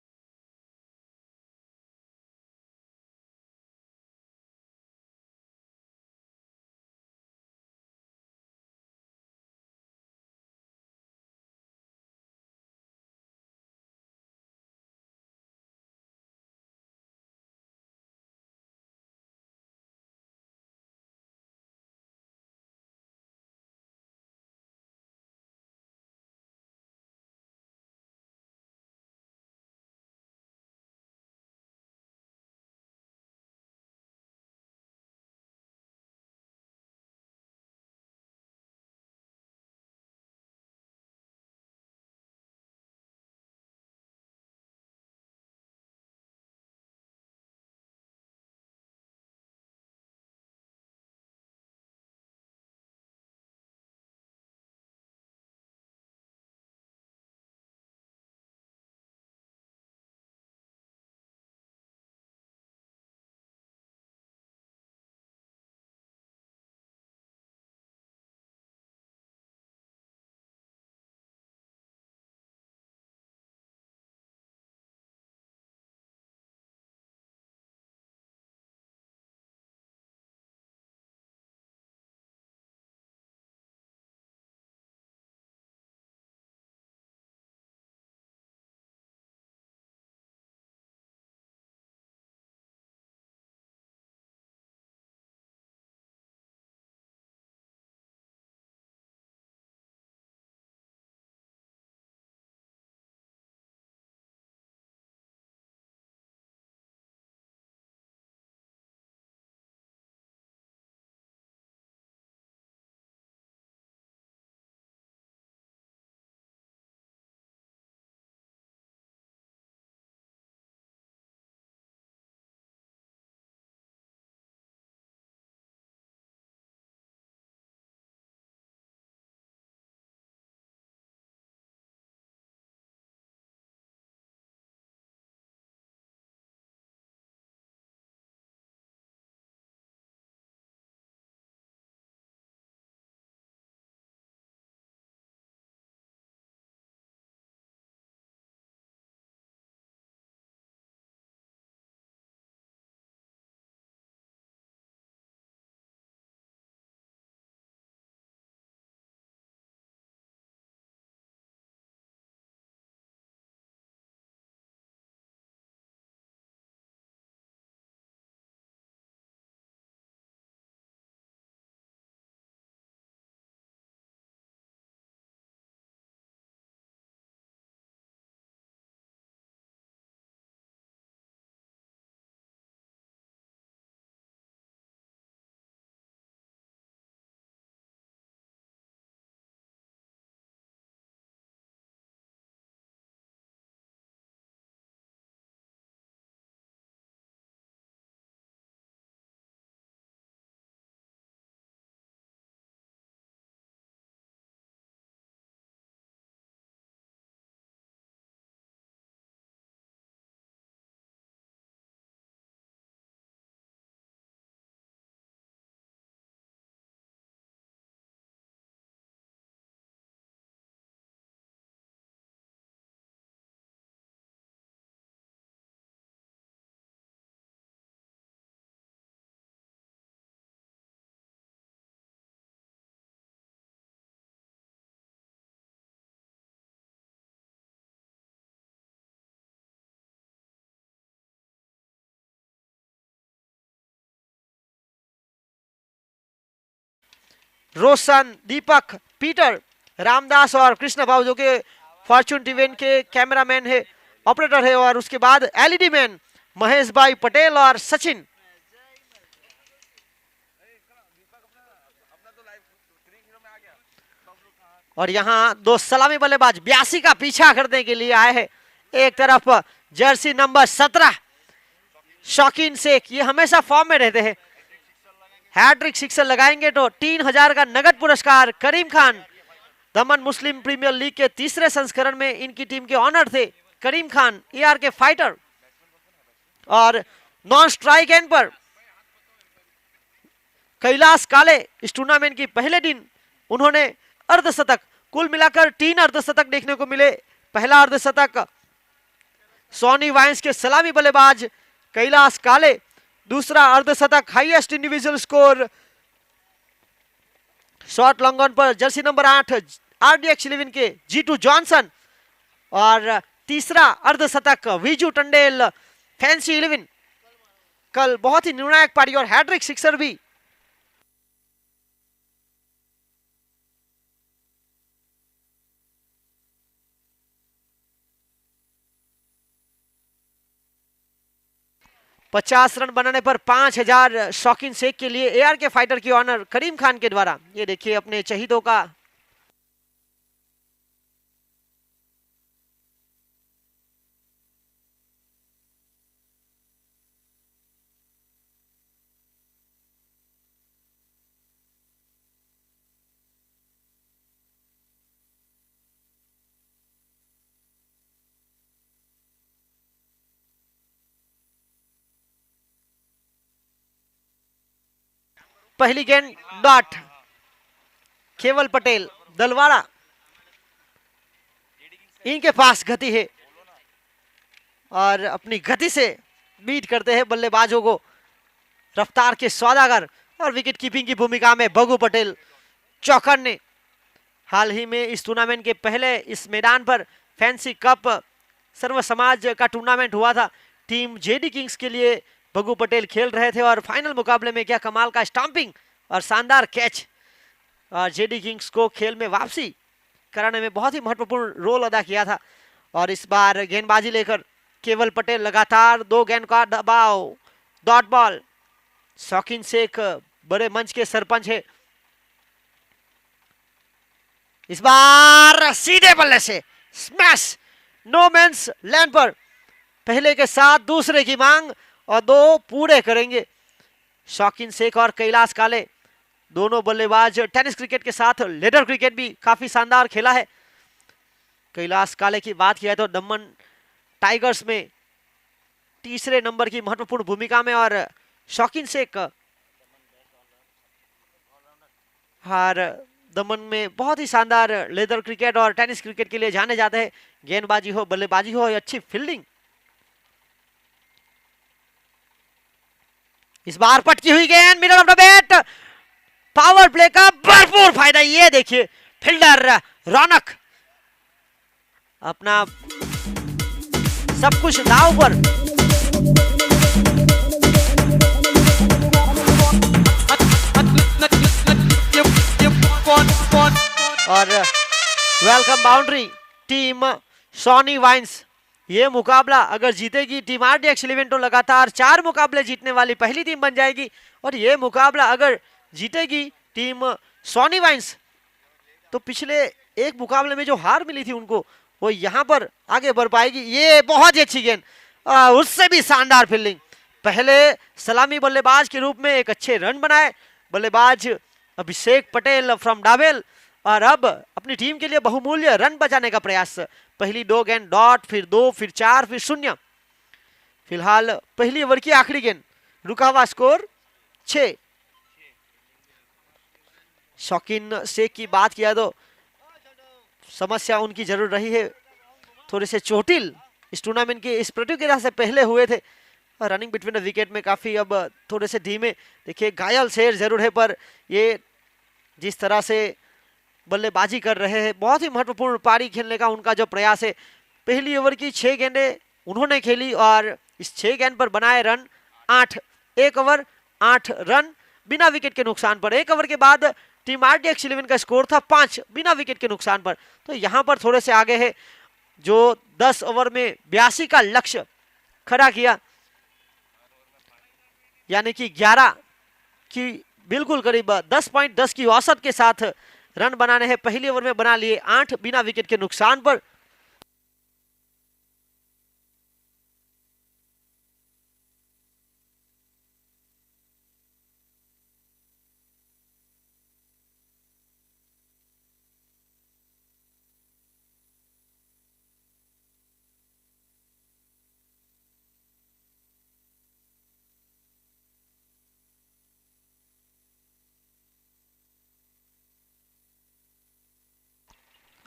रोशन, दीपक, पीटर, रामदास और कृष्ण भाव जो कि फॉर्चून टीवी के कैमरामैन है, ऑपरेटर है, और उसके बाद एलईडी मैन महेश भाई पटेल और सचिन। और यहाँ दो सलामी बल्लेबाज 82 का पीछा करने के लिए आए हैं। एक तरफ जर्सी नंबर 17 शौकीन शेख, ये हमेशा फॉर्म में रहते हैं, हैट्रिक सिक्सर लगाएंगे तो 3000 का नगद पुरस्कार। करीम खान, दमन मुस्लिम प्रीमियर लीग के तीसरे संस्करण में इनकी टीम के ऑनर थे। करीम खान AR के फाइटर, और नॉन स्ट्राइक एंड पर कैलाश काले, इस टूर्नामेंट की पहले दिन उन्होंने अर्धशतक, कुल मिलाकर 3 अर्धशतक देखने को मिले। पहला अर्धशतक सोनी वाइन्स के सलामी बल्लेबाज कैलाश काले, दूसरा अर्धशतक highest individual score shot long on पर जर्सी नंबर 8 RDX 11 के G2 जॉनसन, और तीसरा अर्धशतक विजू टंडेल फैंसी 11। कल बहुत ही निर्णायक पारी और हैट्रिक सिक्सर भी। पचास रन बनाने पर 5000 शौकीन शेख के लिए AR के फाइटर की ऑनर करीम खान के द्वारा। ये देखिए अपने शहीदों का पहली गेंद डॉट, केवल पटेल दलवाड़ा, इनके पास गति है और अपनी गति से बीट करते हैं बल्लेबाजों को। रफ्तार के सौदागर और विकेट कीपिंग की भूमिका में बगू पटेल चौकन्ने। हाल ही में इस टूर्नामेंट के पहले इस मैदान पर फैंसी कप सर्व समाज का टूर्नामेंट हुआ था। टीम जेडी किंग्स के लिए बगू पटेल खेल रहे थे और फाइनल मुकाबले में क्या कमाल का स्टंपिंग और शानदार कैच, और जेडी किंग्स को खेल में वापसी कराने में बहुत ही महत्वपूर्ण रोल अदा किया था। और इस बार गेंदबाजी लेकर केवल पटेल लगातार 2 गेंद का दबाव, डॉट बॉल। शौकीन शेख बड़े मंच के सरपंच है, इस बार सीधे बल्ले से स्मैश, नो मैंस लैंड पर पहले के साथ दूसरे की मांग और 2 पूरे करेंगे। शौकीन शेख और कैलाश काले दोनों बल्लेबाज टेनिस क्रिकेट के साथ लेडर क्रिकेट भी काफी शानदार खेला है। कैलाश काले की बात किया तो दमन टाइगर्स में तीसरे नंबर की महत्वपूर्ण भूमिका में, और शौकीन शेख दमन में बहुत ही शानदार लेदर क्रिकेट और टेनिस क्रिकेट के लिए जाने जाते हैं। गेंदबाजी हो, बल्लेबाजी हो, अच्छी फील्डिंग। इस बार पटकी हुई गेंद middle of the bat, power play का भरपूर फायदा। ये देखिए फील्डर रौनक अपना सब कुछ दांव पर। और welcome boundary team Soni Vines. ये मुकाबला अगर जीतेगी टीम RDX 11 तो लगातार 4 मुकाबले जीतने वाली पहली टीम बन जाएगी, और ये मुकाबला अगर जीतेगी टीम सोनी वाइन्स तो पिछले एक मुकाबले में जो हार मिली थी उनको, वो यहाँ पर आगे बढ़ पाएगी। ये बहुत ही अच्छी गेंद, उससे भी शानदार फील्डिंग। पहले सलामी बल्लेबाज के रूप में एक अच्छे रन बनाए बल्लेबाज अभिषेक पटेल फ्रॉम डाबेल, और अब अपनी टीम के लिए बहुमूल्य रन बचाने का प्रयास। पहली 2 गेंद डॉट, फिर 2, फिर 4, फिर 0। फिलहाल पहली ओवर की आखिरी गेंद, रुका हुआ स्कोर 6। शौकीन शेख की बात किया तो समस्या उनकी जरूर रही है, थोड़े से चोटिल इस टूर्नामेंट के इस प्रतियोगिता से पहले हुए थे। रनिंग बिटवीन द विकेट में काफी अब थोड़े से धीमे। देखिए घायल शेर जरूर है, पर ये जिस तरह से बल्लेबाजी कर रहे हैं, बहुत ही महत्वपूर्ण पारी खेलने का उनका जो प्रयास है। पहली ओवर की 6 गेंदें उन्होंने खेली और इस 6 गेंद पर बनाए रन 8। 1 ओवर 8 रन बिना विकेट के नुकसान पर। 1 ओवर के बाद टीम RDX 11 का स्कोर था 5 बिना विकेट के नुकसान पर। तो यहां पर थोड़े से आगे है, जो 10 ओवर में 82 का लक्ष्य खड़ा किया, यानी कि 11 की बिल्कुल करीब 10.10 की औसत के साथ रन बनाने हैं। पहले ओवर में बना लिए 8 बिना विकेट के नुकसान पर।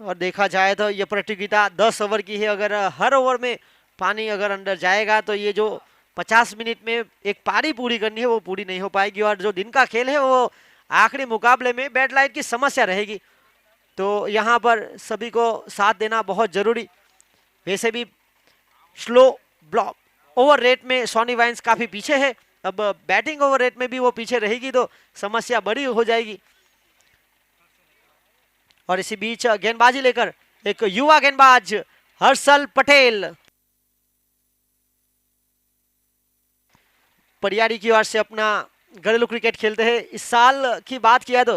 और देखा जाए तो ये प्रतियोगिता 10 ओवर की है। अगर हर ओवर में पानी अगर अंदर जाएगा तो ये जो 50 मिनट में एक पारी पूरी करनी है वो पूरी नहीं हो पाएगी। और जो दिन का खेल है वो आखिरी मुकाबले में बैड लाइट की समस्या रहेगी। तो यहाँ पर सभी को साथ देना बहुत जरूरी। वैसे भी स्लो ब्लॉक ओवर रेट में सोनी वाइन्स काफी पीछे है। अब बैटिंग ओवर रेट में भी वो पीछे रहेगी तो समस्या बड़ी हो जाएगी। और इसी बीच गेंदबाजी लेकर एक युवा गेंदबाज हर्षल पटेल परियारी की ओर से अपना घरेलू क्रिकेट खेलते हैं। इस साल की बात किया तो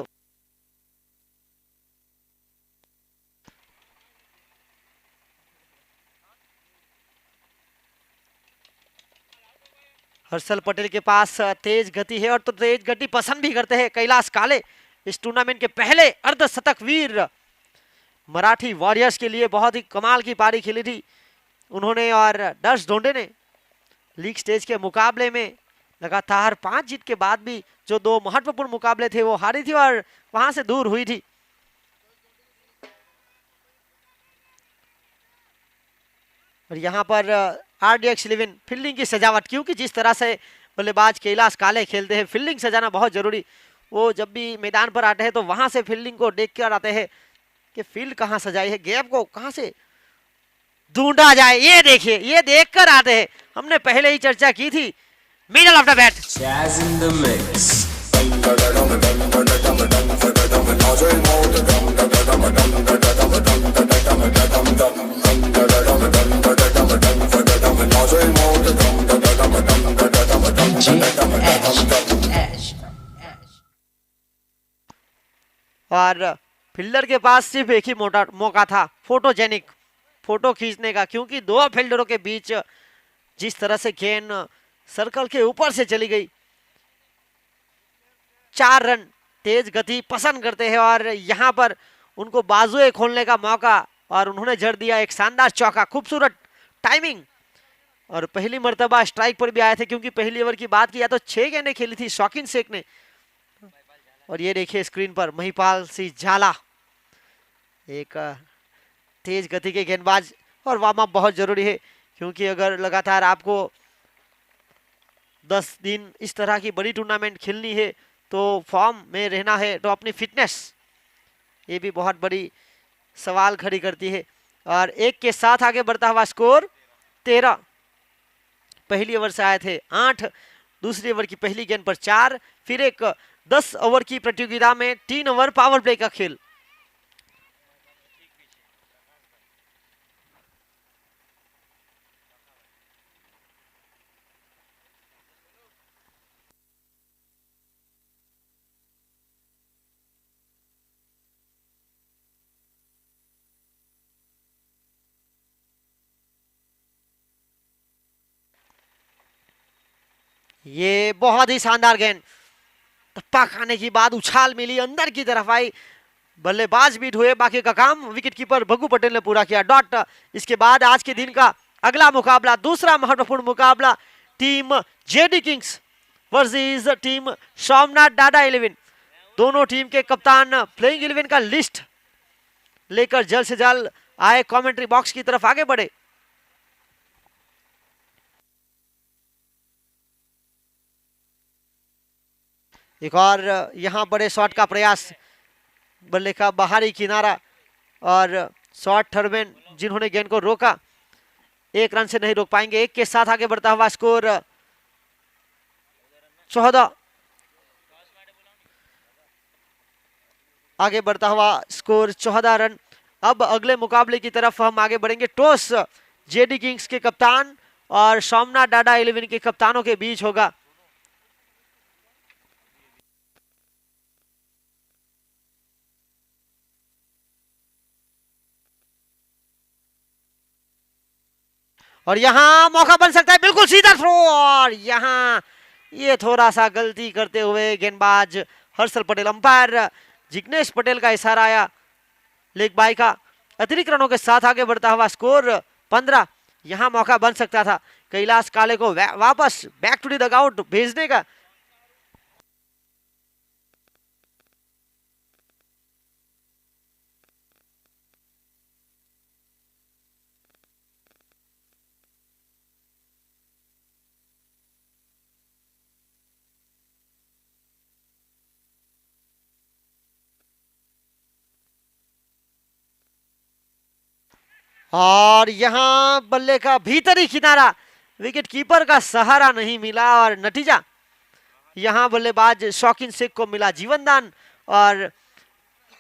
हर्षल पटेल के पास तेज गति है और तो तेज गति पसंद भी करते हैं कैलाश काले। इस टूर्नामेंट के पहले अर्धशतक वीर मराठी वॉरियर्स के लिए बहुत ही कमाल की पारी खेली थी उन्होंने। और दर्श ढोंडे ने लीग स्टेज के मुकाबले में लगातार 5 जीत के बाद भी जो 2 महत्वपूर्ण मुकाबले थे वो हारी थी और वहां से दूर हुई थी। और यहाँ पर RDX 11 फील्डिंग की सजावट, क्योंकि जिस तरह से बल्लेबाज कैलाश काले खेलते हैं फील्डिंग सजाना बहुत जरूरी। वो जब भी मैदान पर आते हैं तो वहां से फील्डिंग को देख कर आते हैं कि फील्ड कहाँ सजाई है, गैप को कहाँ से ढूंढा जाए। ये देखिए, ये देख कर आते हैं। हमने पहले ही चर्चा की थी middle of the bat. Jazz in the mix. और फील्डर के पास सिर्फ एक ही मौका था फोटोजेनिक फोटो खींचने का, क्योंकि 2 फील्डरों के बीच जिस तरह से गेंद सर्कल के ऊपर से चली गई। 4 रन तेज गति पसंद करते हैं और यहां पर उनको बाजुए खोलने का मौका और उन्होंने जड़ दिया एक शानदार चौका। खूबसूरत टाइमिंग और पहली मर्तबा स्ट्राइक पर भी आए थे, क्योंकि पहली ओवर की बात किया तो 6 गेंदें खेली थी शौकीन शेख ने। और ये देखिए स्क्रीन पर महिपाल सिंह झाला, एक तेज गति के गेंदबाज। और वार्म अप बहुत जरूरी है, क्योंकि अगर लगातार आपको 10 दिन इस तरह की बड़ी टूर्नामेंट खेलनी है तो फॉर्म में रहना है, तो अपनी फिटनेस ये भी बहुत बड़ी सवाल खड़ी करती है। और 1 के साथ आगे बढ़ता हुआ स्कोर 13। पहली ओवर से आए थे 8, दूसरी ओवर की पहली गेंद पर 4, फिर एक 10 ओवर की प्रतियोगिता में 3 ओवर पावर प्ले का खेल। ये बहुत ही शानदार गेंद, टप्पा खाने की बाद उछाल मिली, अंदर की तरफ आई, बल्लेबाज बीट हुए, बाकी का काम विकेटकीपर भग्गू पटेल ने पूरा किया। डॉट। इसके बाद आज के दिन का अगला मुकाबला, दूसरा महत्वपूर्ण मुकाबला, team JD Kings versus team Somnath Dada 11। दोनों टीम के कप्तान प्लेइंग 11 का लिस्ट लेकर जल्द से जल्द आए कमेंट्री बॉक्स की तरफ आगे बढ़े। एक और यहां बड़े शॉट का प्रयास, बल्ले का बाहरी किनारा और शॉट थर्डमैन जिन्होंने गेंद को रोका 1 रन से नहीं रोक पाएंगे। 1 के साथ आगे बढ़ता हुआ स्कोर 14। आगे बढ़ता हुआ स्कोर 14 रन। अब अगले मुकाबले की तरफ हम आगे बढ़ेंगे। टॉस जेडी किंग्स के कप्तान और सोमनाथ डाडा 11 के कप्तानों के बीच होगा। और यहां मौका बन सकता है, बिल्कुल सीधा थ्रो, और यहां ये थोड़ा सा गलती करते हुए गेंदबाज हर्षल पटेल, अंपायर जिग्नेश पटेल का इशारा आया लेग बाई का। अतिरिक्त रनों के साथ आगे बढ़ता हुआ स्कोर 15। यहां मौका बन सकता था कैलाश काले को वापस बैक टू द डगआउट भेजने का। और यहां बल्ले का भीतरी किनारा, विकेट कीपर का सहारा नहीं मिला और नतीजा यहां बल्लेबाज शौकीन शेख को मिला जीवनदान। और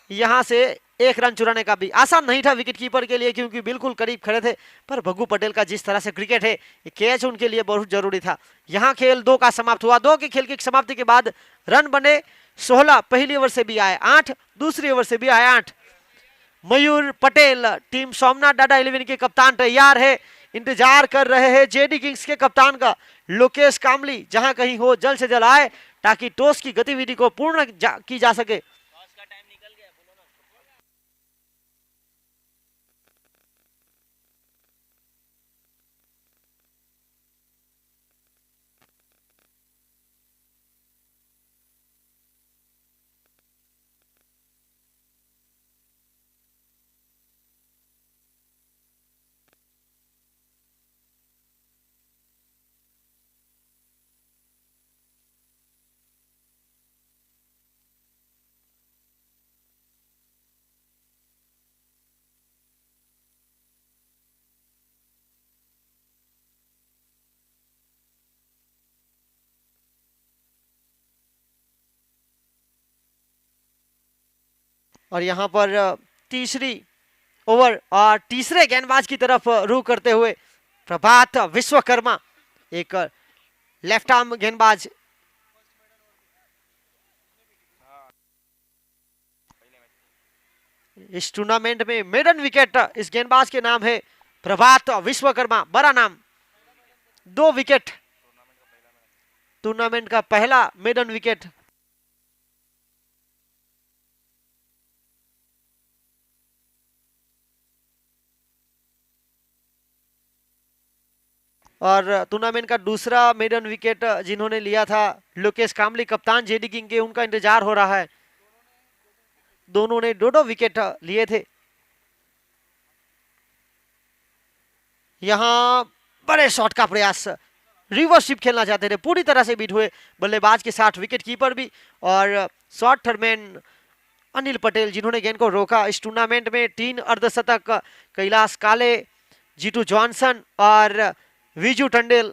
यहां से एक रन चुराने का भी आसान नहीं था विकेट कीपर के लिए, क्योंकि बिल्कुल करीब खड़े थे। पर भग्गू पटेल का जिस तरह से क्रिकेट है, कैच उनके लिए बहुत जरूरी था। यहां खेल 2 का समाप्त हुआ। 2 के खेल की समाप्ति के बाद रन बने 16। पहली ओवर से भी आए 8, दूसरी ओवर से भी आए 8। मयूर पटेल टीम सोमनाथ डाडा 11 के कप्तान तैयार है, इंतजार कर रहे हैं जेडी किंग्स के कप्तान का लोकेश कामली जहां कहीं हो जल्द से जल्द आए ताकि टॉस की गतिविधि को पूर्ण की जा सके। और यहां पर तीसरी ओवर और तीसरे गेंदबाज की तरफ रुख करते हुए प्रभात विश्वकर्मा, एक लेफ्ट आर्म गेंदबाज। इस टूर्नामेंट में मेडन विकेट इस गेंदबाज के नाम है प्रभात विश्वकर्मा, बड़ा नाम। 2 विकेट, टूर्नामेंट का पहला मेडन विकेट। और टूर्नामेंट का दूसरा मेडन विकेट जिन्होंने लिया था लोकेश कामली, कप्तान जेडी किंग के, उनका इंतजार हो रहा है। दोनों ने 2-2 विकेट लिए थे। यहां बड़े शॉट का प्रयास, रिवर्स खेलना चाहते थे, पूरी तरह से बीट हुए बल्लेबाज के साथ विकेट कीपर भी और शॉर्ट थर्डमैन अनिल पटेल जिन्होंने गेंद को रोका। इस टूर्नामेंट में 3 अर्धशतक कैलाश काले, जीतू जॉनसन और विजू टंडेल।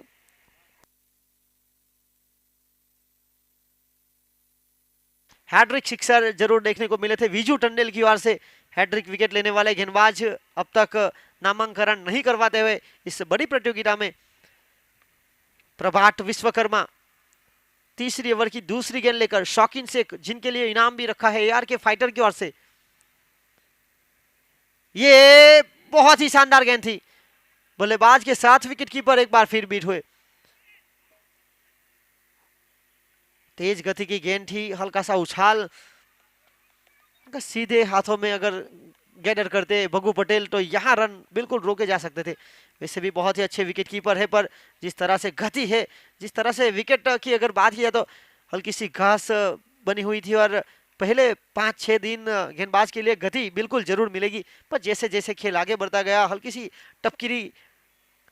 हैट्रिक सिक्सर जरूर देखने को मिले थे विजू टंडेल की ओर से। हैट्रिक विकेट लेने वाले गेंदबाज अब तक नामांकन नहीं करवाते हुए इस बड़ी प्रतियोगिता में प्रभात विश्वकर्मा तीसरी ओवर की दूसरी गेंद लेकर शौकीन शेख, जिनके लिए इनाम भी रखा है AR के फाइटर की ओर से। ये बहुत ही शानदार गेंद थी, बल्लेबाज के साथ विकेट कीपर एक बार फिर बीट हुए। तेज गति की गेंद थी, हल्का सा उछाल, सीधे हाथों में अगर गैदर करते भग्गू पटेल तो यहां रन बिल्कुल रोके जा सकते थे। वैसे भी बहुत ही अच्छे विकेट कीपर है, पर जिस तरह से गति है, जिस तरह से विकेट की अगर बात की जाए तो हल्की सी घास बनी हुई थी और पहले 5-6 दिन गेंदबाज के लिए गति बिल्कुल जरूर मिलेगी। पर जैसे जैसे खेल आगे बढ़ता गया, हल्की सी टपकिरी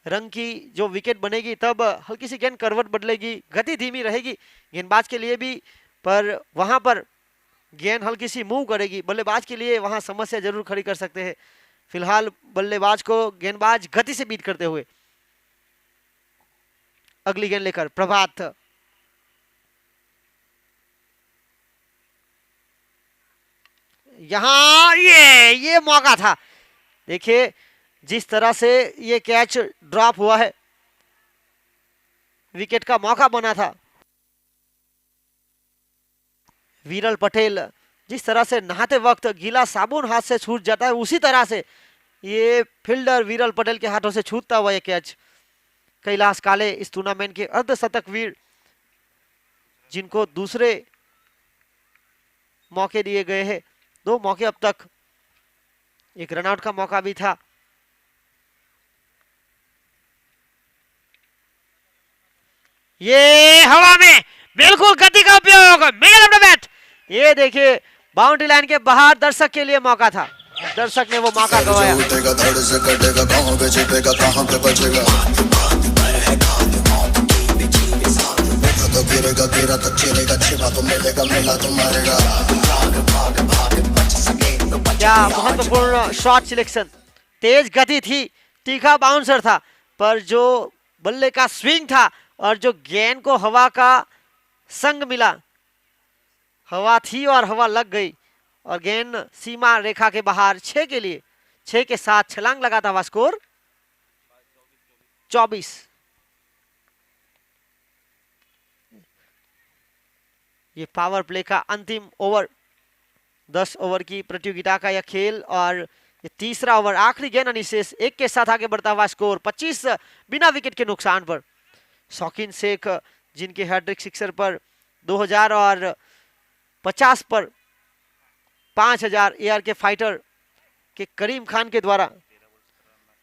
रंग की जो विकेट बनेगी, तब हल्की सी गेंद करवट बदलेगी, गति धीमी रहेगी गेंदबाज के लिए भी, पर वहां पर गेंद हल्की सी मूव करेगी, बल्लेबाज के लिए वहां समस्या जरूर खड़ी कर सकते हैं। फिलहाल बल्लेबाज को गेंदबाज गति से बीट करते हुए अगली गेंद लेकर प्रभात। यहाँ ये मौका था। देखिए जिस तरह से ये कैच ड्रॉप हुआ है, विकेट का मौका बना था। विरल पटेल जिस तरह से नहाते वक्त गीला साबुन हाथ से छूट जाता है, उसी तरह से ये फील्डर विरल पटेल के हाथों से छूटता हुआ ये कैच। कैलाश काले इस टूर्नामेंट के अर्धशतक वीर, जिनको दूसरे मौके दिए गए हैं, 2 मौके अब तक, एक रनआउट का मौका भी था। ये हवा में बिल्कुल गति का उपयोग, मिडल ऑफ द बैट। ये देखिए बाउंड्री लाइन के बाहर दर्शक के लिए मौका था, दर्शक ने वो मौका गवाया। क्या महत्वपूर्ण शॉट सिलेक्शन, तेज गति थी, तीखा बाउंसर था, पर जो बल्ले का स्विंग था और जो गेंद को हवा का संग मिला, हवा थी और हवा लग गई और गेंद सीमा रेखा के बाहर 6 के लिए, 6 के साथ छलांग लगाता हुआ स्कोर 24। ये पावर प्ले का अंतिम ओवर, 10 ओवर की प्रतियोगिता का यह खेल और ये तीसरा ओवर, आखिरी गेंद अनिशेष 1 के साथ आगे बढ़ता हुआ स्कोर 25 बिना विकेट के नुकसान पर। शौकीन शेख जिनके हैट्रिक सिक्सर पर 2000 और 50 पर 5000 एआर के फाइटर के करीम खान के द्वारा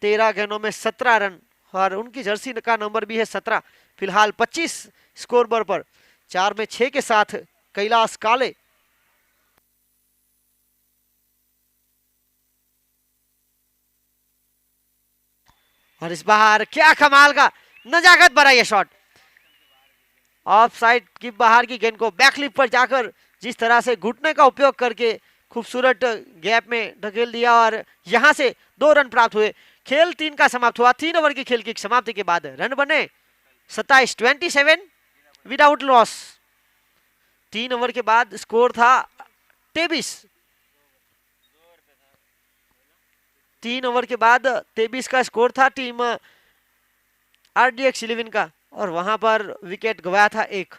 13 गेंदों में 17 रन और उनकी जर्सी का नंबर भी है 17। फिलहाल 25 स्कोर पर 4 में 6 के साथ कैलाश काले। और इस बाहर क्या कमाल का नजाकत भरा ये शॉट, ऑफ साइड की बाहर की गेंद को बैकलिप पर जाकर जिस तरह से घुटने का उपयोग करके खूबसूरत गैप में ढकेल दिया और यहां से 2 रन प्राप्त हुए। खेल 3 का समाप्त हुआ। 3 ओवर की खेल की समाप्ति के बाद रन बने 27, 27 विदाउट लॉस। 3 ओवर के बाद स्कोर था 23। 3 ओवर के बाद 23 का स्कोर था टीम RDX 11 का और वहां पर विकेट गवाया था 1।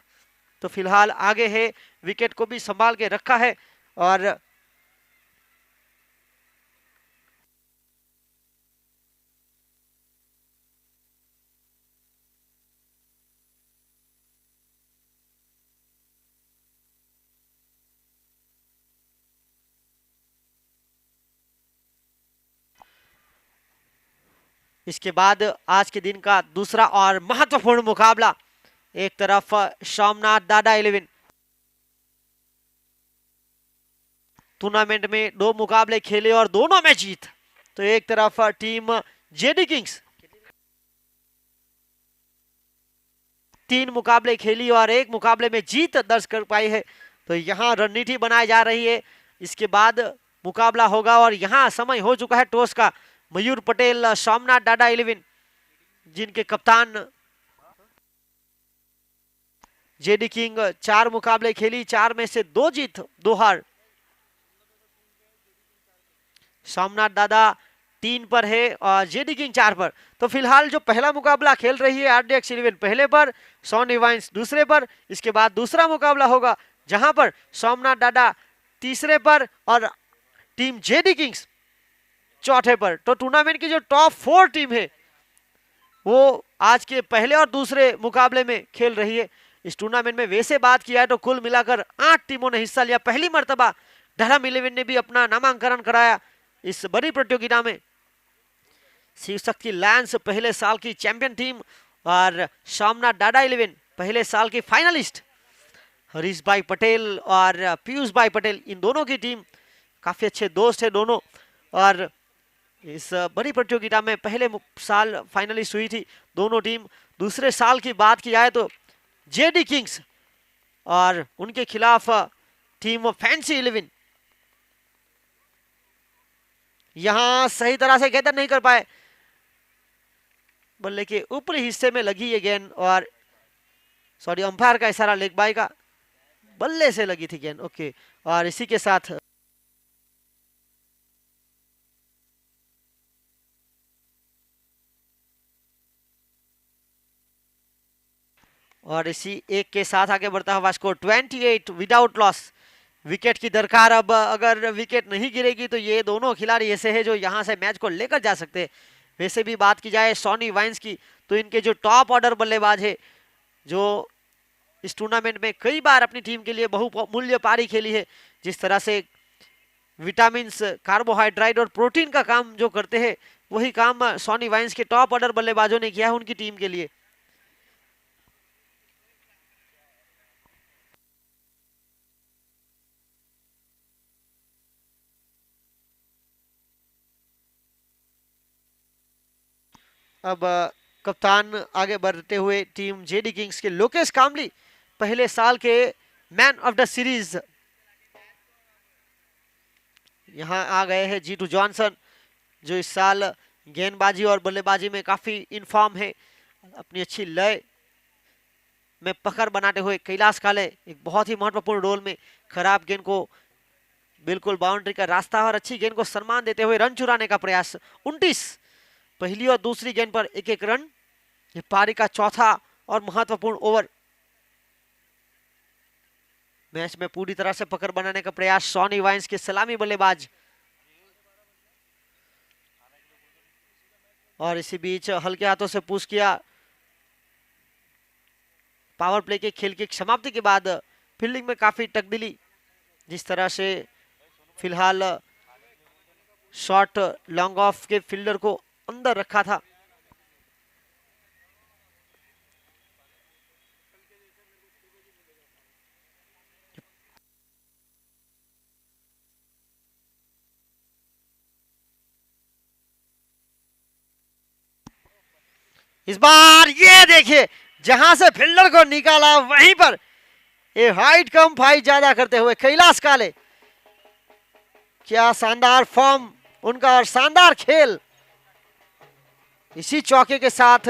तो फिलहाल आगे है, विकेट को भी संभाल के रखा है और इसके बाद आज के दिन का दूसरा और महत्वपूर्ण मुकाबला, एक तरफ सोमनाथ दादा 11 टूर्नामेंट में 2 मुकाबले खेले और दोनों में जीत, तो एक तरफ टीम जेडी किंग्स 3 मुकाबले खेली और 1 मुकाबले में जीत दर्ज कर पाई है। तो यहाँ रणनीति बनाई जा रही है, इसके बाद मुकाबला होगा और यहाँ समय हो चुका है टॉस का। मयूर पटेल सोमनाथ दादा 11 जिनके कप्तान जेडी किंग 4 मुकाबले खेली, 4 में से 2 जीत 2 हार। सोमनाथ दादा 3 पर है और जेडी किंग 4 पर। तो फिलहाल जो पहला मुकाबला खेल रही है RDX 11 पहले पर, सॉन इवांस दूसरे पर, इसके बाद दूसरा मुकाबला होगा जहां पर सोमनाथ दादा तीसरे पर और टीम जेडी किंग्स चौथे पर। तो टूर्नामेंट की जो टॉप 4 टीम है वो आज के पहले और दूसरे मुकाबले में खेल रही है। इस टूर्नामेंट में वैसे बात किया है तो कुल मिलाकर 8 टीमों ने हिस्सा लिया। पहली मर्तबा धर्म 11 ने भी अपना नामांकन कराया इस बड़ी प्रतियोगिता में। शिव शक्ति लायंस पहले साल की चैंपियन टीम और सोमनाथ दादा 11 पहले साल की फाइनलिस्ट। हरीश भाई पटेल और पीयूष भाई पटेल, इन दोनों की टीम काफी अच्छे दोस्त है दोनों और इस बड़ी प्रतियोगिता में पहले साल फाइनलिस्ट हुई थी दोनों टीम। दूसरे साल की बात की जाए तो जेडी किंग्स और उनके खिलाफ टीम फैंसी 11 यहां सही तरह से गैदर नहीं कर पाए, बल्ले के ऊपरी हिस्से में लगी ये गेंद और सॉरी अंपायर का इशारा, लेग बाय का, बल्ले से लगी थी गेंद। ओके, और इसी के साथ और इसी एक के साथ आगे बढ़ता हुआ स्कोर 28 विदाउट लॉस। विकेट की दरकार। अब अगर विकेट नहीं गिरेगी तो ये दोनों खिलाड़ी ऐसे हैं जो यहां से मैच को लेकर जा सकते हैं। वैसे भी बात की जाए सॉनी वाइन्स की तो इनके जो टॉप ऑर्डर बल्लेबाज है जो इस टूर्नामेंट में कई बार अपनी टीम के लिए बहुमूल्य पारी खेली है, जिस तरह से विटामिन, कार्बोहाइड्रेट और प्रोटीन का काम जो करते हैं वही काम सॉनी वाइन्स के टॉप ऑर्डर बल्लेबाजों ने किया है उनकी टीम के लिए। अब कप्तान आगे बढ़ते हुए टीम जेडी किंग्स के लोकेश कामली, पहले साल के मैन ऑफ द सीरीज, यहां आ गए हैं जीतू जॉनसन जो इस साल गेंदबाजी और बल्लेबाजी में काफी इनफॉर्म है। अपनी अच्छी लय में पकड़ बनाते हुए कैलाश काले एक बहुत ही महत्वपूर्ण रोल में खराब गेंद को बिल्कुल बाउंड्री का रास्ता और अच्छी गेंद को सम्मान देते हुए रन चुराने का प्रयास। 29 पहली और दूसरी गेंद पर एक एक रन। ये पारी का चौथा और महत्वपूर्ण ओवर। मैच में पूरी तरह से पकड़ बनाने का प्रयास सॉनी वाइन्स के सलामी बल्लेबाज। और इसी बीच हल्के हाथों से पुश किया। पावर प्ले के खेल की समाप्ति के बाद फील्डिंग में काफी तब्दीली, जिस तरह से फिलहाल शॉर्ट लॉन्ग ऑफ के फील्डर को अंदर रखा था। इस बार ये देखिए जहां से फील्डर को निकाला वहीं पर ये हाइट कम फाइट ज्यादा करते हुए कैलाश काले, क्या शानदार फॉर्म उनका और शानदार खेल। इसी चौके के साथ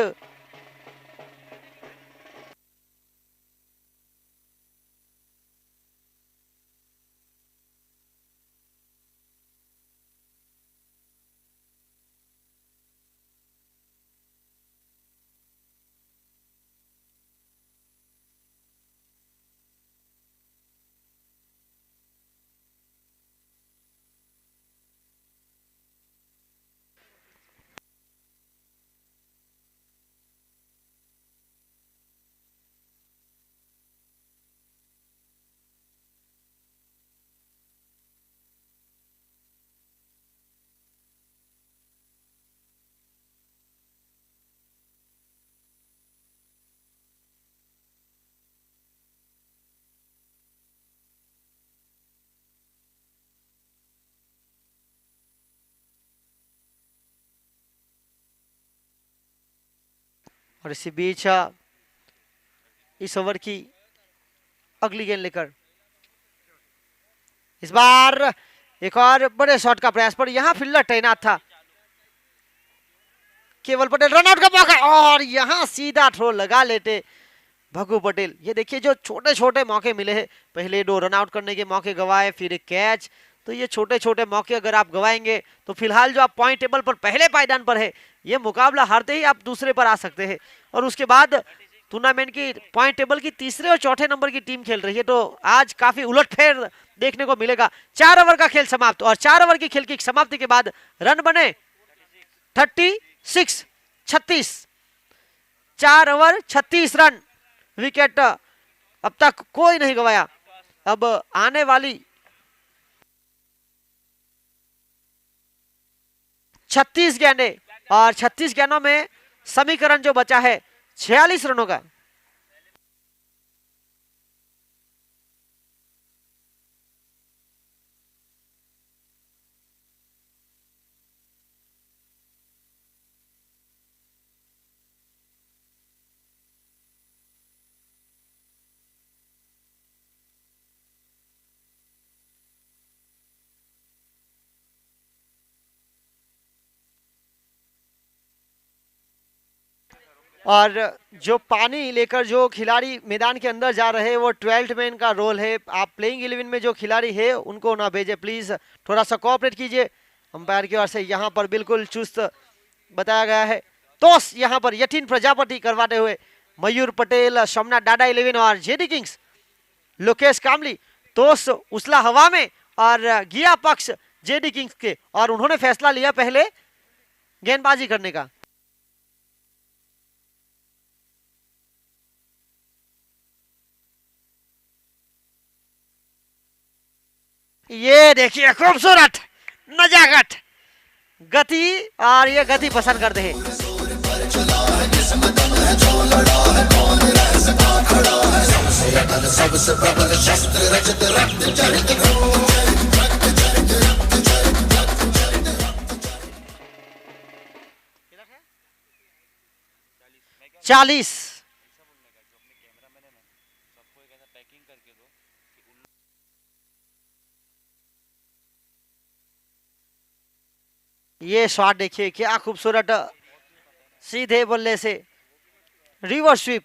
और इसी बीच इस ओवर की अगली गेंद लेकर इस बार एक और बड़े शॉट का प्रयास, पर यहां फील्डर तैनात था। केवल पटेल रनआउट का मौका और यहां सीधा थ्रो लगा लेते भगू पटेल। ये देखिए जो छोटे छोटे मौके मिले हैं, पहले 2 रनआउट करने के मौके गवाए, फिर एक कैच, तो ये छोटे छोटे मौके अगर आप गवाएंगे तो फिलहाल जो आप पॉइंट टेबल पर पहले पायदान पर है, ये मुकाबला हारते ही आप दूसरे पर आ सकते हैं। और उसके बाद टूर्नामेंट की पॉइंट टेबल की तीसरे और चौथे नंबर की टीम खेल रही है, तो आज काफी उलटफेर देखने को मिलेगा। 4 ओवर का खेल समाप्त और 4 ओवर की खेल की समाप्ति के बाद रन बने 36, 4 ओवर 36 रन। विकेट अब तक कोई नहीं गवाया। अब आने वाली 36 गेंदें और 36 गेंदों में समीकरण जो बचा है 46 रनों का। और जो पानी लेकर जो खिलाड़ी मैदान के अंदर जा रहे हैं वो 12th मैन का रोल है। आप प्लेइंग 11 में जो खिलाड़ी है उनको ना भेजे, प्लीज थोड़ा सा कोऑपरेट कीजिए। अंपायर की ओर से यहाँ पर बिल्कुल चुस्त बताया गया है। टॉस यहाँ पर यतीन प्रजापति करवाते हुए मयूर पटेल, सोमनाथ डाडा 11 और जेडी किंग्स लोकेश कामली टॉस उछला हवा में और गिया पक्ष जेडी किंग्स के, और उन्होंने फैसला लिया पहले गेंदबाजी करने का। ये देखिए खूबसूरत नजाकत गति, और ये गति पसंद करते हैं। चालीस ये शॉट देखिए क्या खूबसूरत, सीधे बल्ले से रिवर्स स्वीप।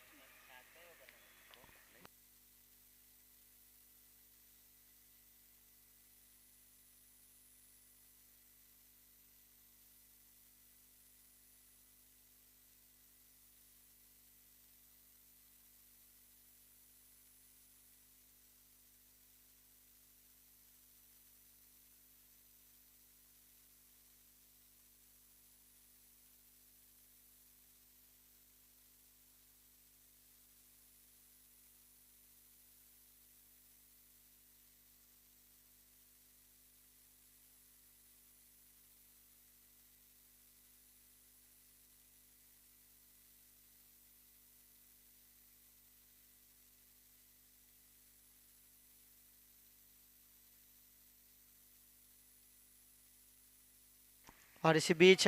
और इसी बीच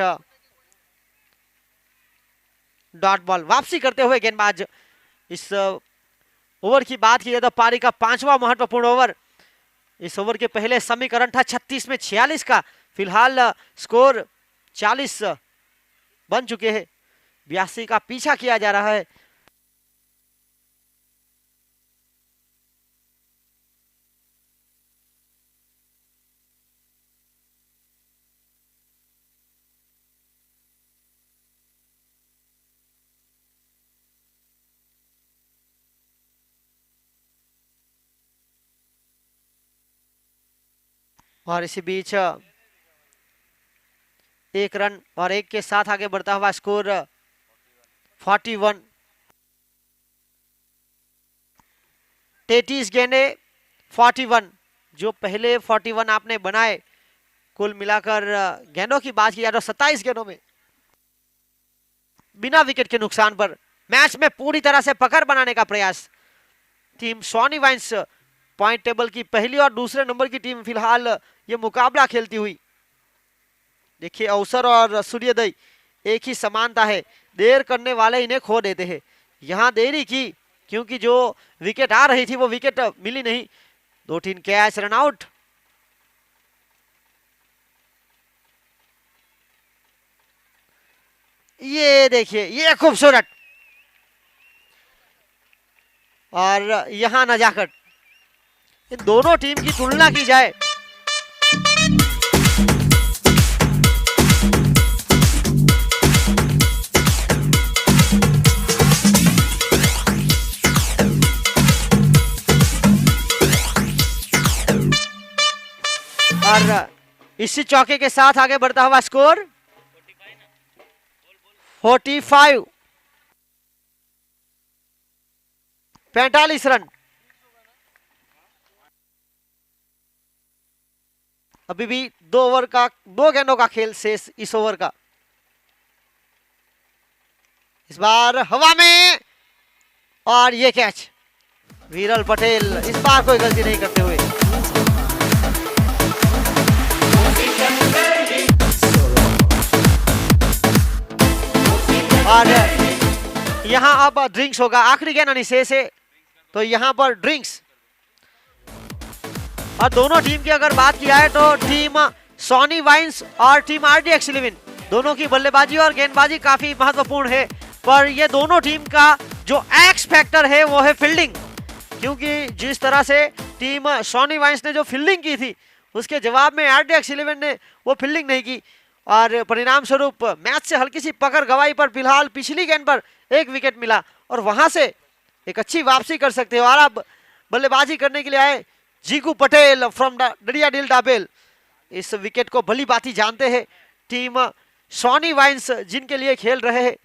डॉट बॉल वापसी करते हुए गेंदबाज। इस ओवर की बात की जाए तो पारी का 5वां महत्वपूर्ण ओवर। इस ओवर के पहले समीकरण था 36 में 46 का, फिलहाल स्कोर 40 बन चुके हैं। 82 का पीछा किया जा रहा है। और इसी बीच एक रन और एक के साथ आगे बढ़ता हुआ स्कोर 41। 33 गेंदे 41, जो पहले 41 आपने बनाए, कुल मिलाकर गेंदों की बात की जाए तो 27 गेंदों में बिना विकेट के नुकसान पर मैच में पूरी तरह से पकड़ बनाने का प्रयास। Team Soni Vines point table की पहली और दूसरे नंबर की टीम फिलहाल ये मुकाबला खेलती हुई। देखिए अवसर और सूर्योदय एक ही समानता है, देर करने वाले इन्हें खो देते हैं। यहां देरी की क्योंकि जो विकेट आ रही थी वो विकेट मिली नहीं। 2-3 कैच, रन आउट। ये देखिए ये खूबसूरत, और यहां नजाकत। इन दोनों टीम की तुलना की जाए और इसी चौके के साथ आगे बढ़ता हुआ स्कोर 45, 45 रन। अभी भी 2 गेंदों का खेल शेष इस ओवर का। इस बार हवा में, और ये कैच। विरल पटेल इस बार कोई गलती नहीं करते हुए। और यहां अब ड्रिंक्स होगा, आखिरी गेंद अनिशेष है तो यहां पर ड्रिंक्स। और दोनों टीम की अगर बात की जाए तो टीम सोनी वाइन्स और टीम आरडीएक्स 11 दोनों की बल्लेबाजी और गेंदबाजी काफी महत्वपूर्ण है, पर ये दोनों टीम का जो एक्स फैक्टर है वो है फील्डिंग। क्योंकि जिस तरह से टीम सोनी वाइन्स ने जो फील्डिंग की थी उसके जवाब में आरडीएक्स 11 ने वो फील्डिंग नहीं की, और परिणाम स्वरूप मैच से हल्की सी पकड़ गवाई पर फिलहाल पिछली गेंद पर एक विकेट मिला और वहां से एक अच्छी वापसी कर सकते हो। और अब बल्लेबाजी करने के लिए आए जीकू पटेल फ्रॉम डडिया डील डाबेल। इस विकेट को भली भांति जानते हैं टीम सॉनी वाइन्स जिनके लिए खेल रहे हैं।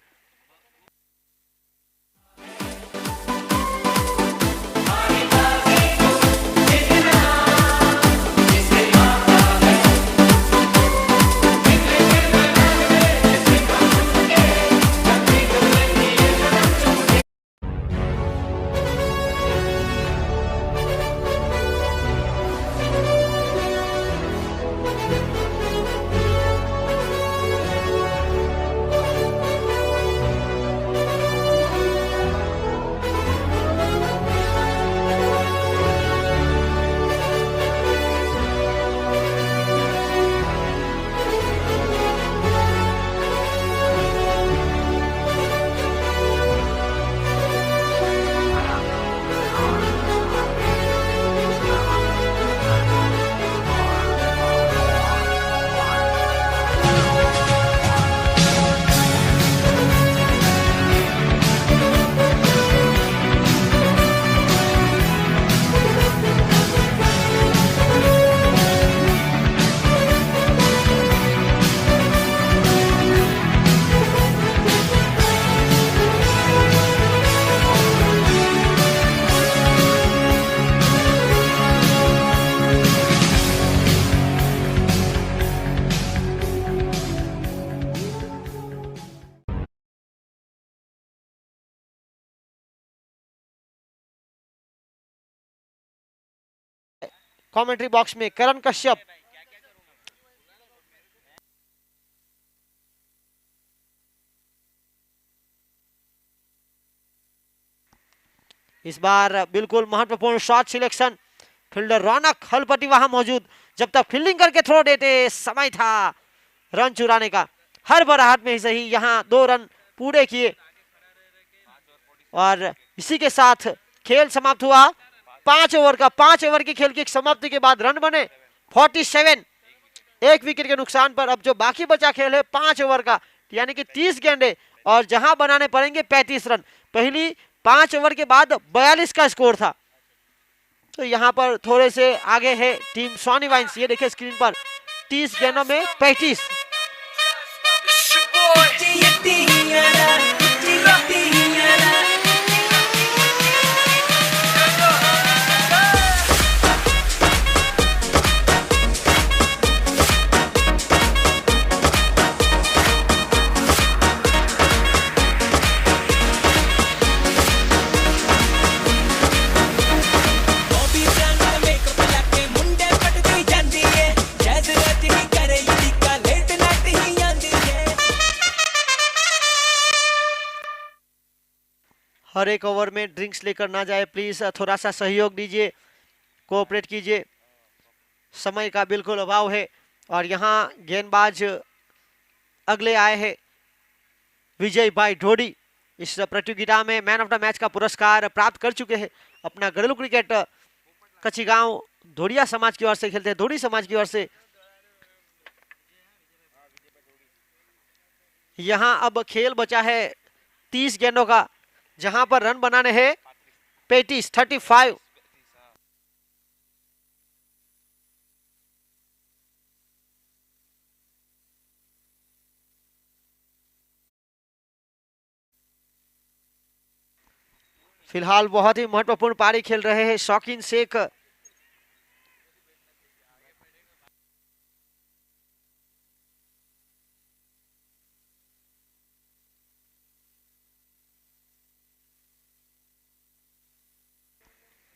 कमेंट्री बॉक्स में करण कश्यप, इस बार बिल्कुल महत्वपूर्ण शॉट सिलेक्शन। फील्डर रौनक हलपति वहां मौजूद, जब तक फील्डिंग करके थ्रो देते समय था रन चुराने का। हर बराहट में ही सही, यहां 2 रन पूरे किए और इसी के साथ खेल समाप्त हुआ। 5 ओवर का 5 ओवर की खेल की समाप्ति के बाद रन बने 47, 1 विकेट के नुकसान पर। अब जो बाकी बचा खेल है 5 ओवर का, यानी कि 30 गेंदे और जहां बनाने पड़ेंगे 35 रन। पहली 5 ओवर के बाद 42 का स्कोर था, तो यहां पर थोड़े से आगे है टीम सॉनी वाइन्स। ये देखिए स्क्रीन पर 30 गेंदों में 35। हर एक ओवर में ड्रिंक्स लेकर ना जाए प्लीज, थोड़ा सा सहयोग दीजिए, कोऑपरेट कीजिए, समय का बिल्कुल अभाव है। और यहाँ गेंदबाज अगले आए हैं विजय भाई ढोडी, इस प्रतियोगिता में मैन ऑफ द मैच का पुरस्कार प्राप्त कर चुके हैं। अपना घरेलू क्रिकेट कच्ची गांव धोड़िया समाज की ओर से खेलते हैं, धोड़ी समाज की ओर से। यहाँ अब खेल बचा है 30 गेंदों का, जहां पर रन बनाने हैं 35। फिलहाल बहुत ही महत्वपूर्ण पारी खेल रहे हैं शौकीन शेख।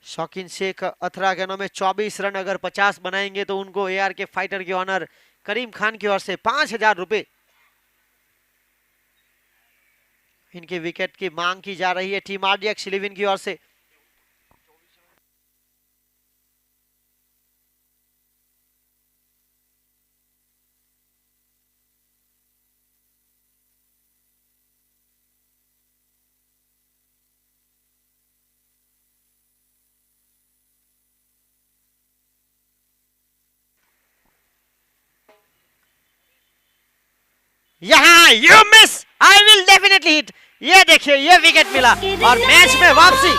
शौकीन शेख 18 गेंदों में 24 रन, अगर 50 बनाएंगे तो उनको एआर के फाइटर के ऑनर करीम खान की ओर से 5000 रुपए इनके विकेट की मांग की जा रही है टीम आरडीएक्स 11 की ओर से। यहाँ you miss, I will definitely hit. ये देखिए ये विकेट मिला और मैच में वापसी।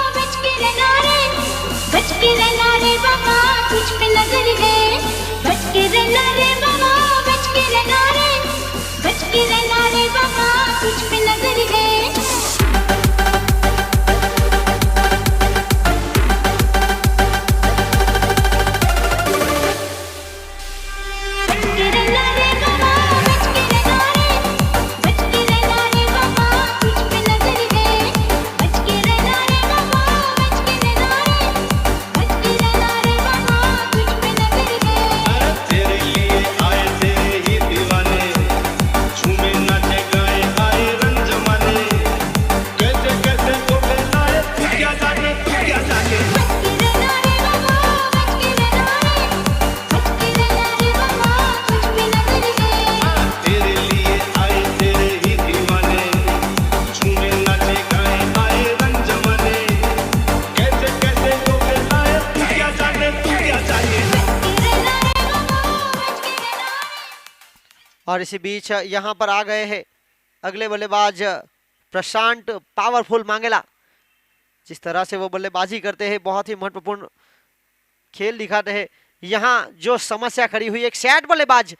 और इसी बीच यहां पर आ गए हैं अगले बल्लेबाज प्रशांत पावरफुल मांगेला। जिस तरह से वो बल्लेबाजी करते हैं बहुत ही महत्वपूर्ण खेल दिखाते हैं। यहां जो समस्या खड़ी हुई, एक सेट बल्लेबाज,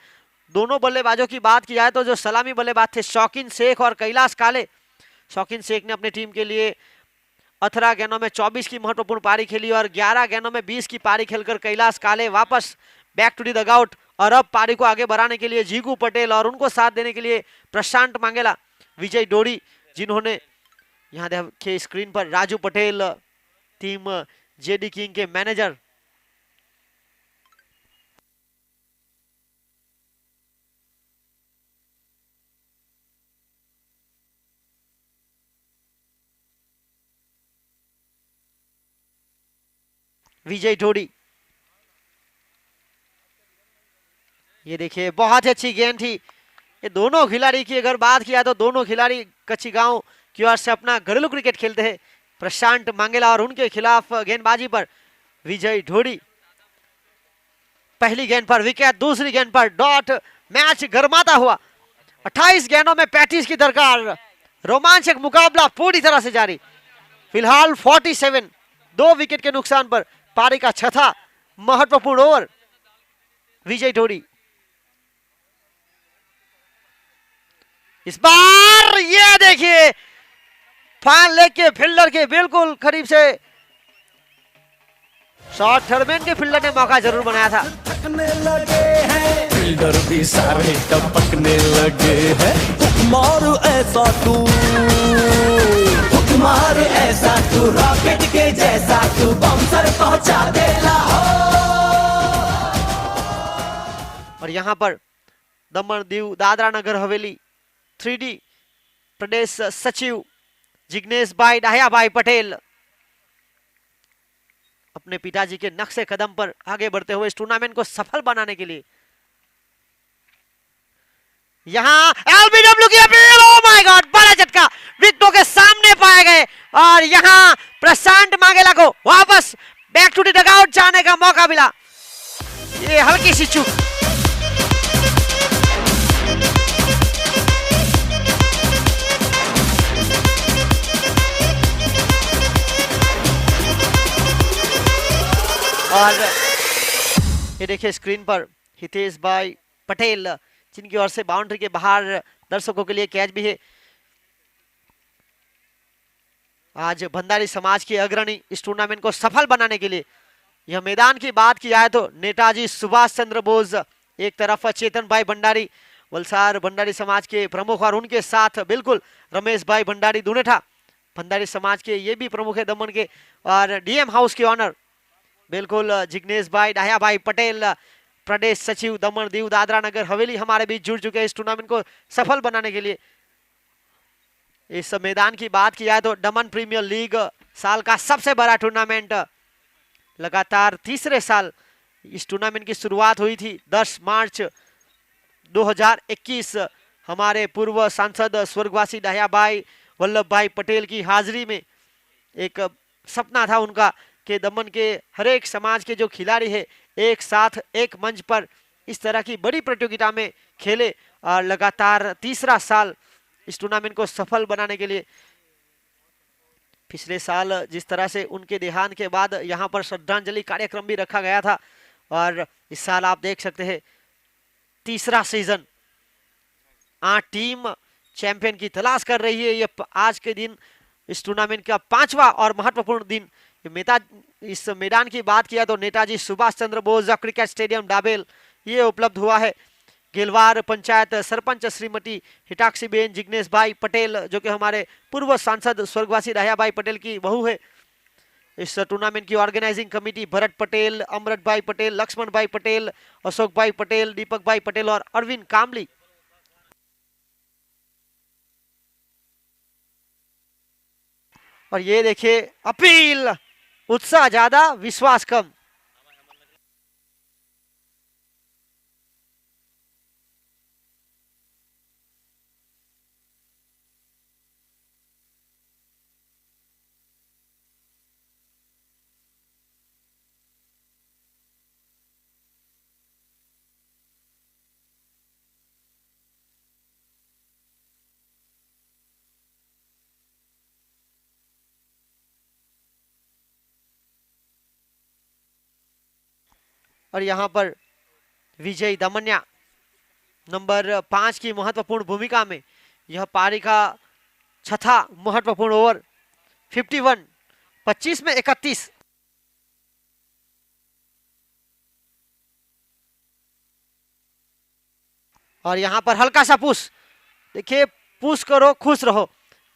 दोनों बल्लेबाजों की बात की जाए तो जो सलामी बल्लेबाज थे शौकीन शेख और कैलाश काले। शौकीन शेख ने अपनी टीम के लिए 18 गेंदों में 24 की महत्वपूर्ण पारी खेली और 11 गेंदों में 20 की पारी खेलकर कैलाश काले वापस बैक टू दी डगआउट। और अब पारी को आगे बढ़ाने के लिए जीगू पटेल और उनको साथ देने के लिए प्रशांत मांगेला, विजय डोडी, जिन्होंने यहाँ देखिए स्क्रीन पर Raju Patel, team JD king के मैनेजर। विजय डोडी, ये देखिए बहुत ही अच्छी गेंद थी। ये दोनों खिलाड़ी की अगर बात किया तो दोनों खिलाड़ी कच्ची गांव की ओर से अपना घरेलू क्रिकेट खेलते हैं। प्रशांत मांगेला और उनके खिलाफ गेंदबाजी पर विजय ढोडी। पहली गेंद पर विकेट, दूसरी गेंद पर डॉट। मैच गरमाता हुआ 28 गेंदों में 35 की दरकार। रोमांचक मुकाबला पूरी तरह से जारी। फिलहाल 47, 2 विकेट के नुकसान पर पारी का छठा महत्वपूर्ण ओवर। विजय ढोडी इस बार ये देखिए फाइन लेग के फील्डर के बिल्कुल करीब से शॉर्ट टर्मेन के फील्डर ने मौका जरूर बनाया था। थकने लगे हैं फील्डर भी सारे टपकने लगे हैं। हुक्मार ऐसा तू, हुक्मार ऐसा तू, रॉकेट के जैसा तू, बाउंसर पहुंचा दे लाहौर। और यहां पर दमन दीव दादरा नगर हवेली 3D प्रदेश सचिव जिग्नेश भाई डाहिया भाई पटेल अपने पिताजी के नक्शे कदम पर आगे बढ़ते हुए इस टूर्नामेंट को सफल बनाने के लिए यहां एलबीडब्ल्यू की अपील। ओह माय गॉड, बड़ा झटका विकेटों के सामने पाए गए और यहां प्रशांत मांगेला को वापस बैक टू द डगआउट जाने का मौका मिला। ये हल्की सी चूक। और ये देखिए स्क्रीन पर हितेश भाई पटेल, जिनकी ओर से बाउंड्री के बाहर दर्शकों के लिए कैच भी है। आज भंडारी समाज के अग्रणी इस टूर्नामेंट को सफल बनाने के लिए यह मैदान की बात की जाए तो नेताजी सुभाष चंद्र बोस एक तरफ, चेतन भाई भंडारी वलसार भंडारी समाज के प्रमुख और उनके साथ बिल्कुल रमेश भाई भंडारी दुनेठा भंडारी समाज के ये भी प्रमुख है दमन के, और डीएम हाउस के ऑनर बिल्कुल जिग्नेश भाई डाहिया भाई पटेल, प्रदेश सचिव दमन दीव दादरा नगर हवेली हमारे बीच जुड़ चुके हैं इस टूर्नामेंट को सफल बनाने के लिए। इस मैदान की बात की जाए तो दमन प्रीमियर लीग साल का सबसे बड़ा टूर्नामेंट, लगातार तीसरे साल इस टूर्नामेंट की शुरुआत हुई थी 10 मार्च 2021। हमारे पूर्व सांसद स्वर्गवासी डाहिया भाई वल्लभ भाई पटेल की हाजिरी में एक सपना था उनका कि दमन के हर एक समाज के जो खिलाड़ी है एक साथ एक मंच पर इस तरह की बड़ी प्रतियोगिता में खेले, और लगातार तीसरा साल इस टूर्नामेंट को सफल बनाने के लिए पिछले साल जिस तरह से उनके देहांत के बाद यहाँ पर श्रद्धांजलि कार्यक्रम भी रखा गया था, और इस साल आप देख सकते हैं तीसरा सीजन, 8 टीम चैंपियन की तलाश कर रही है। ये आज के दिन इस टूर्नामेंट का 5वां और महत्वपूर्ण दिन। इस मैदान की बात किया तो Netaji Subhash Chandra Bose cricket stadium double ये उपलब्ध हुआ है। गेलवार पंचायत सरपंच श्रीमती हिटाक्षीबेन जिग्नेश भाई पटेल, जो कि हमारे पूर्व सांसद स्वर्गवासी दयाभाई पटेल की बहू है। इस टूर्नामेंट की ऑर्गेनाइजिंग कमेटी भरत पटेल, अमृत भाई पटेल, लक्ष्मण भाई पटेल, अशोक भाई पटेल, दीपक भाई पटेल और अरविंद कामली। और ये देखिए अपील, उत्साह ज्यादा विश्वास कम। और यहाँ पर विजय दमनिया नंबर 5 की महत्वपूर्ण भूमिका में, यह पारी का छठा महत्वपूर्ण ओवर 51, 25 में 31। और यहाँ पर हल्का सा पुश, देखिए पुश करो खुश रहो।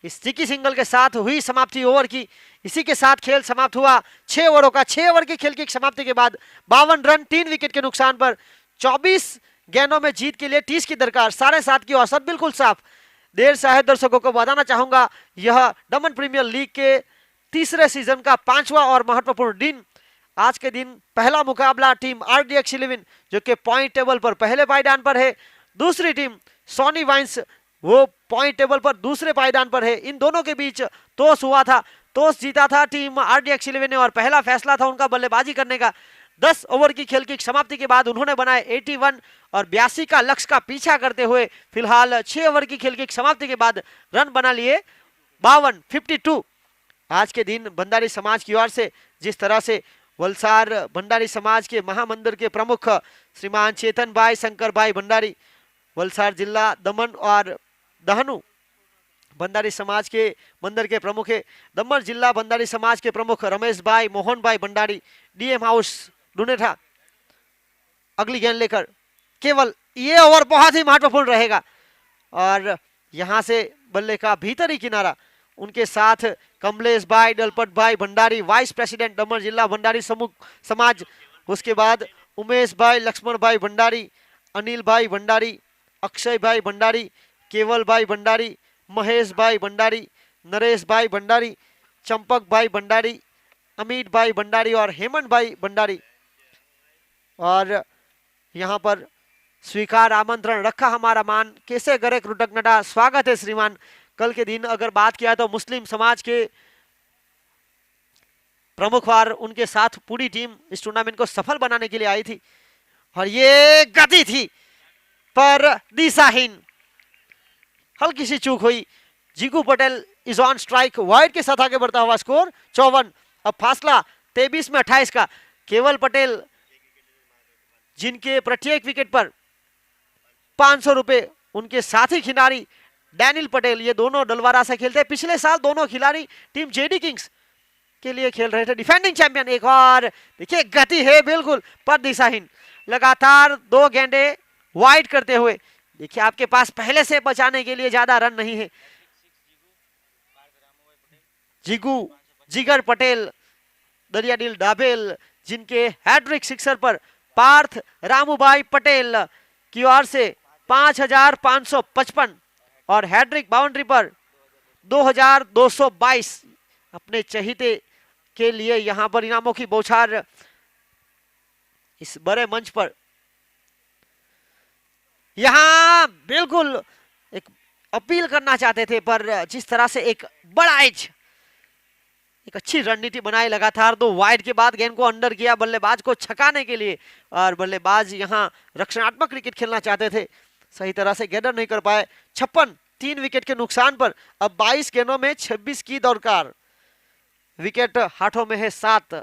इस चिकी सिंगल के साथ हुई समाप्ति ओवर की। इसी के साथ खेल समाप्त हुआ। 6 ओवरों का 6 ओवर की खेल की समाप्ति के बाद 52 रन 3 विकेट के नुकसान पर 24 गेंदों में जीत के लिए 30 की दरकार, 7.5 की औसत, बिल्कुल साफ। देर शायद दर्शकों को बताना चाहूंगा, यह दमन प्रीमियर लीग के तीसरे सीजन का 5वां और महत्वपूर्ण दिन। आज के दिन पहला मुकाबला टीम RDX 11 जो कि पॉइंट टेबल पर पहले पायदान पर है, दूसरी टीम सोनी वाइन्स वो पॉइंट टेबल पर दूसरे पायदान पर है। इन दोनों के बीच टॉस हुआ था, टॉस जीता था टीम RDX 11 ने और पहला फैसला था उनका बल्लेबाजी करने का। 10 ओवर की खेल की समाप्ति के बाद उन्होंने बनाए 81 और 82 का लक्ष्य का पीछा करते हुए फिलहाल 6 ओवर की खेल की समाप्ति के बाद रन बना लिए 52, 52। आज के दिन भंडारी समाज की ओर से जिस तरह से वलसार भंडारी समाज के महामंदिर के प्रमुख श्रीमान चेतन भाई शंकर भाई भंडारी, वलसार जिला दमन और दहनु भंडारी समाज के मंदिर के प्रमुख है, दमन जिला भंडारी समाज के प्रमुख रमेश भाई मोहन भाई भंडारी, DM हाउस डुनेठा अगली गेंद लेकर। केवल ये ओवर बहुत ही महत्वपूर्ण रहेगा और यहां से बल्ले का भीतरी किनारा, उनके साथ कमलेश भाई दलपत भाई भंडारी वाइस प्रेसिडेंट दमन जिला भंडारी समूह समाज, उसके बाद उमेश भाई लक्ष्मण भाई भंडारी, अनिल भाई भंडारी, अक्षय भाई भंडारी, केवल भाई भंडारी, महेश भाई भंडारी, नरेश भाई भंडारी, चंपक भाई भंडारी, अमित भाई भंडारी और हेमंत भाई भंडारी। और यहाँ पर स्वीकार आमंत्रण रखा हमारा मान, कैसे करे कृतज्ञता, स्वागत है श्रीमान। कल के दिन अगर बात किया तो मुस्लिम समाज के प्रमुख और उनके साथ पूरी टीम इस टूर्नामेंट को सफल बनाने के लिए आई थी और ये गति थी पर दिशाहीन, हल्की सी चूक हुई। Jigu Patel is on strike, wide के साथ आगे बढ़ता हुआ स्कोर 54। अब फासला 23 में 28 का। केवल पटेल जिनके प्रत्येक विकेट पर 500 रुपए, उनके साथी खिलाड़ी डैनियल पटेल, ये दोनों डलवारा से खेलते हैं। पिछले साल दोनों खिलाड़ी टीम JD किंग्स के लिए खेल रहे थे, डिफेंडिंग चैंपियन। एक और देखिए गति है बिल्कुल पर दिशाहीन, लगातार 2 गेंदे वाइड करते हुए। देखिए आपके पास पहले से बचाने के लिए ज्यादा रन नहीं है। जिगर पटेल दरियादिल डाबेल जिनके हैट्रिक सिक्सर पर पार्थ रामूभाई पटेल की ओर से 5555 और हैट्रिक बाउंड्री पर 2222 अपने चहीते के लिए यहां पर इनामों की बौछार इस बड़े मंच पर। यहां बिल्कुल एक अपील करना चाहते थे पर जिस तरह से एक बड़ा एज, एक अच्छी रणनीति बनाई, लगातार 2 वाइड के बाद गेंद को अंडर किया बल्लेबाज को छकाने के लिए और बल्लेबाज यहां रक्षणात्मक क्रिकेट खेलना चाहते थे, सही तरह से गैदर नहीं कर पाए। 56, 3 विकेट के नुकसान पर अब 22 गेंदों में 26 की दरकार। विकेट हाथों में है 7।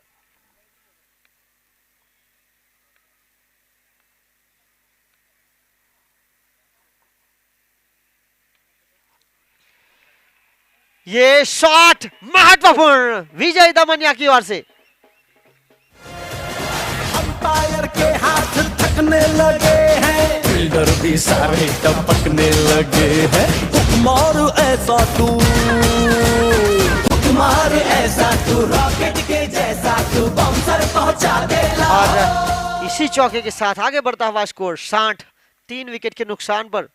ये शॉट महत्वपूर्ण विजय दमनिया की ओर से। अंपायर के हाथ थकने लगे हैं, फील्डर भी सारे टपकने लगे हैं। हुक्मार ऐसा तू, हुक्मार ऐसा तू, रॉकेट के जैसा तू, बाउंसर पहुंचा दे। और इसी चौके के साथ आगे बढ़ता हुआ स्कोर 60, 3 विकेट के नुकसान पर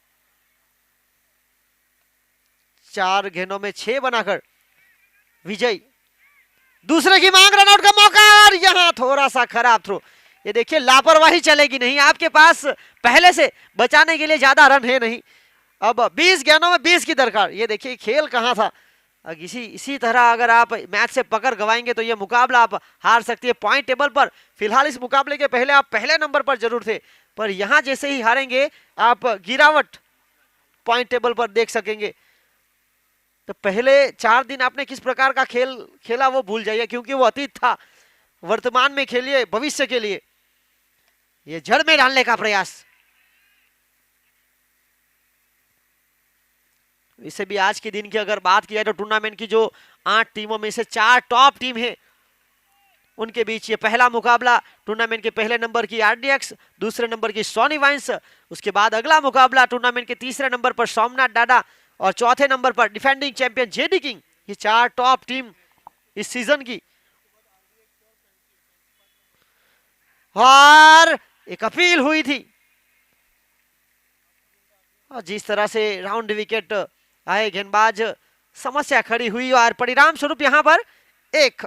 4 गेंदों में 6 बनाकर विजय दूसरे की मांग, रनआउट का मौका और यहां थोड़ा सा खराब थ्रो। ये देखिए लापरवाही चलेगी नहीं, आपके पास पहले से बचाने के लिए ज्यादा रन है नहीं। अब 20 गेंदों में 20 की दरकार। ये देखिए खेल कहां था। इसी तरह अगर आप मैच से पकड़ गवाएंगे तो ये मुकाबला आप हार सकती है। पॉइंट टेबल पर फिलहाल इस मुकाबले के पहले आप पहले नंबर पर जरूर थे, पर यहां जैसे ही हारेंगे आप गिरावट पॉइंट टेबल पर देख सकेंगे। तो पहले 4 दिन आपने किस प्रकार का खेल खेला वो भूल जाइए, क्योंकि वो अतीत था। वर्तमान में खेलिए भविष्य के लिए, ये जड़ में डालने का प्रयास। इससे भी आज के दिन की अगर बात की जाए तो टूर्नामेंट की जो 8 टीमों में से 4 टॉप टीम है उनके बीच ये पहला मुकाबला। टूर्नामेंट के पहले नंबर की आरडीएक्स, दूसरे नंबर की सोनी वाइन्स, उसके बाद अगला मुकाबला टूर्नामेंट के तीसरे नंबर पर सोमनाथ डाडा और चौथे नंबर पर डिफेंडिंग चैंपियन जेडी किंग। ये 4 टॉप टीम इस सीजन की। और एक अपील हुई थी और जिस तरह से राउंड विकेट आए गेंदबाज, समस्या खड़ी हुई और परिणाम स्वरूप यहां पर एक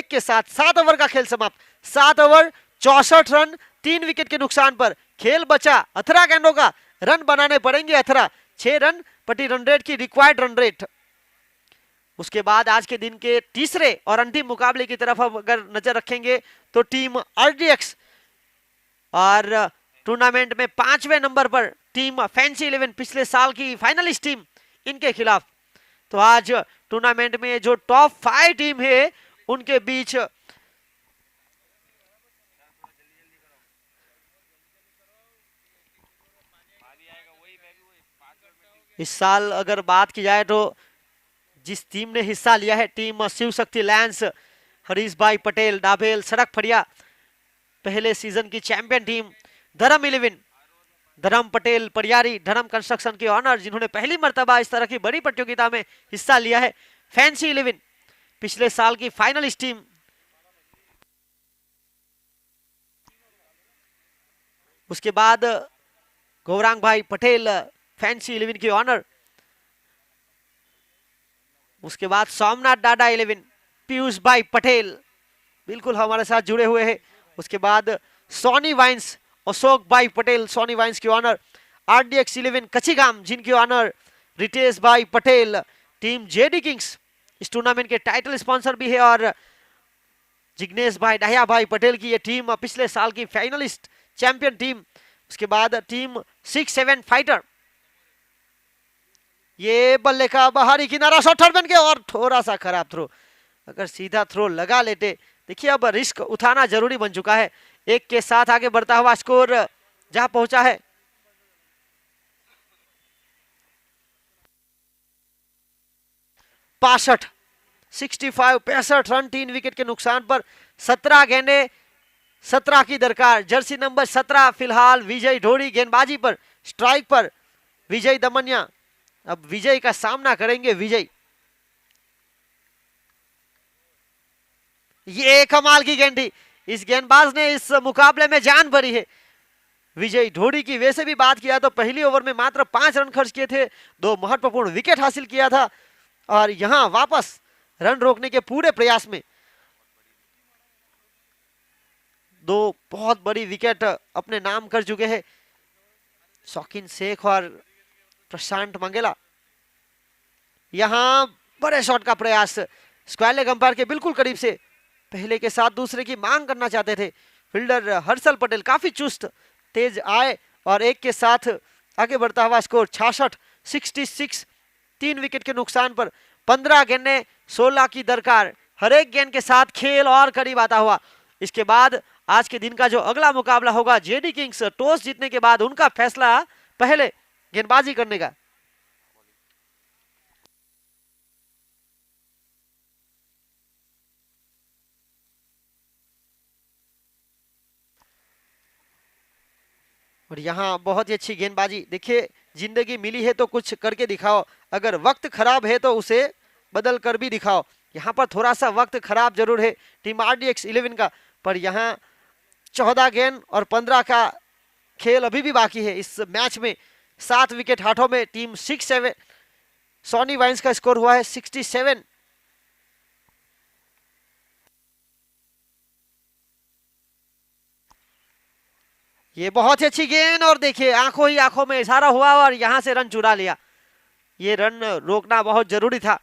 के साथ 7 ओवर का खेल समाप्त। 7 ओवर 64 रन 3 विकेट के नुकसान पर खेल बचा 18 गेंदों का। रन बनाने पड़ेंगे 18, 6 रन प्रति रन रेट की रिक्वायर्ड रन रेट। उसके बाद आज के दिन के तीसरे और अंतिम मुकाबले की तरफ अगर नजर रखेंगे तो टीम आरडीएक्स और टूर्नामेंट में 5वें नंबर पर टीम फैंसी 11, पिछले साल की फाइनलिस्ट टीम, इनके खिलाफ। तो आज टूर्नामेंट में जो टॉप 5 टीम है उनके बीच इस साल अगर बात की जाए तो जिस टीम ने हिस्सा लिया है, टीम शिव शक्ति लायंस, हरीश भाई पटेल डाबेल सड़क फड़िया, पहले सीजन की चैंपियन टीम धर्म 11, धर्म पटेल परियारी, धर्म कंस्ट्रक्शन के ऑनर, जिन्होंने पहली मर्तबा इस तरह की बड़ी प्रतियोगिता में हिस्सा लिया है। फैंसी 11 पिछले साल की फाइनलिस्ट टीम। उसके बाद गौरांग भाई पटेल फैंसी 11 के ऑनर। उसके बाद सोमनाथ डाडा 11, पीयूष भाई पटेल बिल्कुल हमारे साथ जुड़े हुए हैं। उसके बाद सोनी वाइन्स, अशोक भाई पटेल सोनी वाइन्स के ऑनर। आरडीएक्स 11 कचिगाम, जिनके ऑनर रितेश भाई पटेल। टीम जेडी किंग्स इस टूर्नामेंट के टाइटल स्पॉन्सर भी है और जिग्नेश भाई डाहिया भाई पटेल की ये टीम पिछले साल की फाइनलिस्ट चैंपियन टीम। उसके बाद टीम 6-7 फाइटर, ये बल्ले का बाहरी किनारा, शॉट बन के और थोड़ा सा खराब थ्रो। अगर सीधा थ्रो लगा लेते, देखिए अब रिस्क उठाना जरूरी बन चुका है। 1 के साथ आगे बढ़ता हुआ स्कोर जहां पहुंचा है 65 रन 3 विकेट के नुकसान पर 17 गेंदे 17 की दरकार। जर्सी नंबर 17 फिलहाल विजय ढोड़ी गेंदबाजी पर, स्ट्राइक पर विजय दमनिया। अब विजय का सामना करेंगे विजय। ये कमाल की गेंद थी, इस गेंदबाज ने इस मुकाबले में जान भरी है। विजय ढोड़ी की वैसे भी बात किया तो पहली ओवर में मात्र 5 रन खर्च किए थे, 2 महत्वपूर्ण विकेट हासिल किया था और यहां वापस रन रोकने के पूरे प्रयास में 2 बहुत बड़ी विकेट अपने नाम कर चुके हैं शौकीन शेख और प्रशांत मंगेला। यहां बड़े शॉट का प्रयास, स्क्वायर लेग अंपायर के बिल्कुल करीब से पहले के साथ दूसरे की मांग करना चाहते थे। फील्डर हर्षल पटेल काफी चुस्त तेज आए और 1 के साथ आगे बढ़ता हुआ स्कोर 66 3 विकेट के नुकसान पर 15 गेंदें 16 की दरकार। हर एक गेंद के साथ खेल और करीब आता हुआ। इसके बाद आज के दिन का जो अगला मुकाबला होगा जेडी किंग्स टॉस जीतने के बाद उनका फैसला पहले गेंदबाजी करने का। और यहाँ बहुत ही अच्छी गेंदबाजी। देखिए जिंदगी मिली है तो कुछ करके दिखाओ, अगर वक्त खराब है तो उसे बदल कर भी दिखाओ। यहाँ पर थोड़ा सा वक्त खराब जरूर है टीम RDX 11 का, पर यहाँ 14 गेंद और 15 का खेल अभी भी बाकी है इस मैच में। 7 विकेट हाथों में टीम 6-7। सोनी वाइन्स का स्कोर हुआ है 67। ये बहुत ही अच्छी गेंद और देखिए आंखों ही आंखों में इशारा हुआ और यहां से रन चुरा लिया। ये रन रोकना बहुत जरूरी था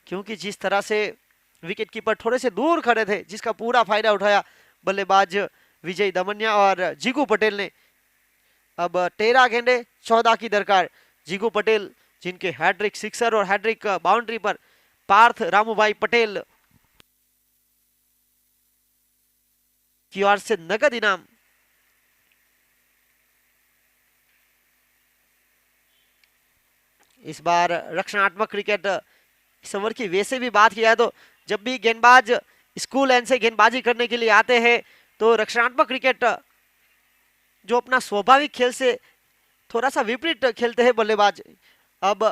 क्योंकि जिस तरह से विकेट कीपर थोड़े से दूर खड़े थे, जिसका पूरा फायदा उठाया बल्लेबाज विजय दमनिया और जीगू पटेल ने। अब 13 गेंदे 14 की दरकार। जीगू पटेल जिनके हैट्रिक सिक्सर और हैट्रिक बाउंड्री पर पार्थ रामूभाई पटेल की ओर से नगद इनाम। इस बार रक्षणात्मक क्रिकेट इस ओवर की वैसे भी बात किया तो जब भी गेंदबाज स्कूल एंड से गेंदबाजी करने के लिए आते हैं तो रक्षणात्मक क्रिकेट जो अपना स्वाभाविक खेल से थोड़ा सा विपरीत खेलते हैं बल्लेबाज। अब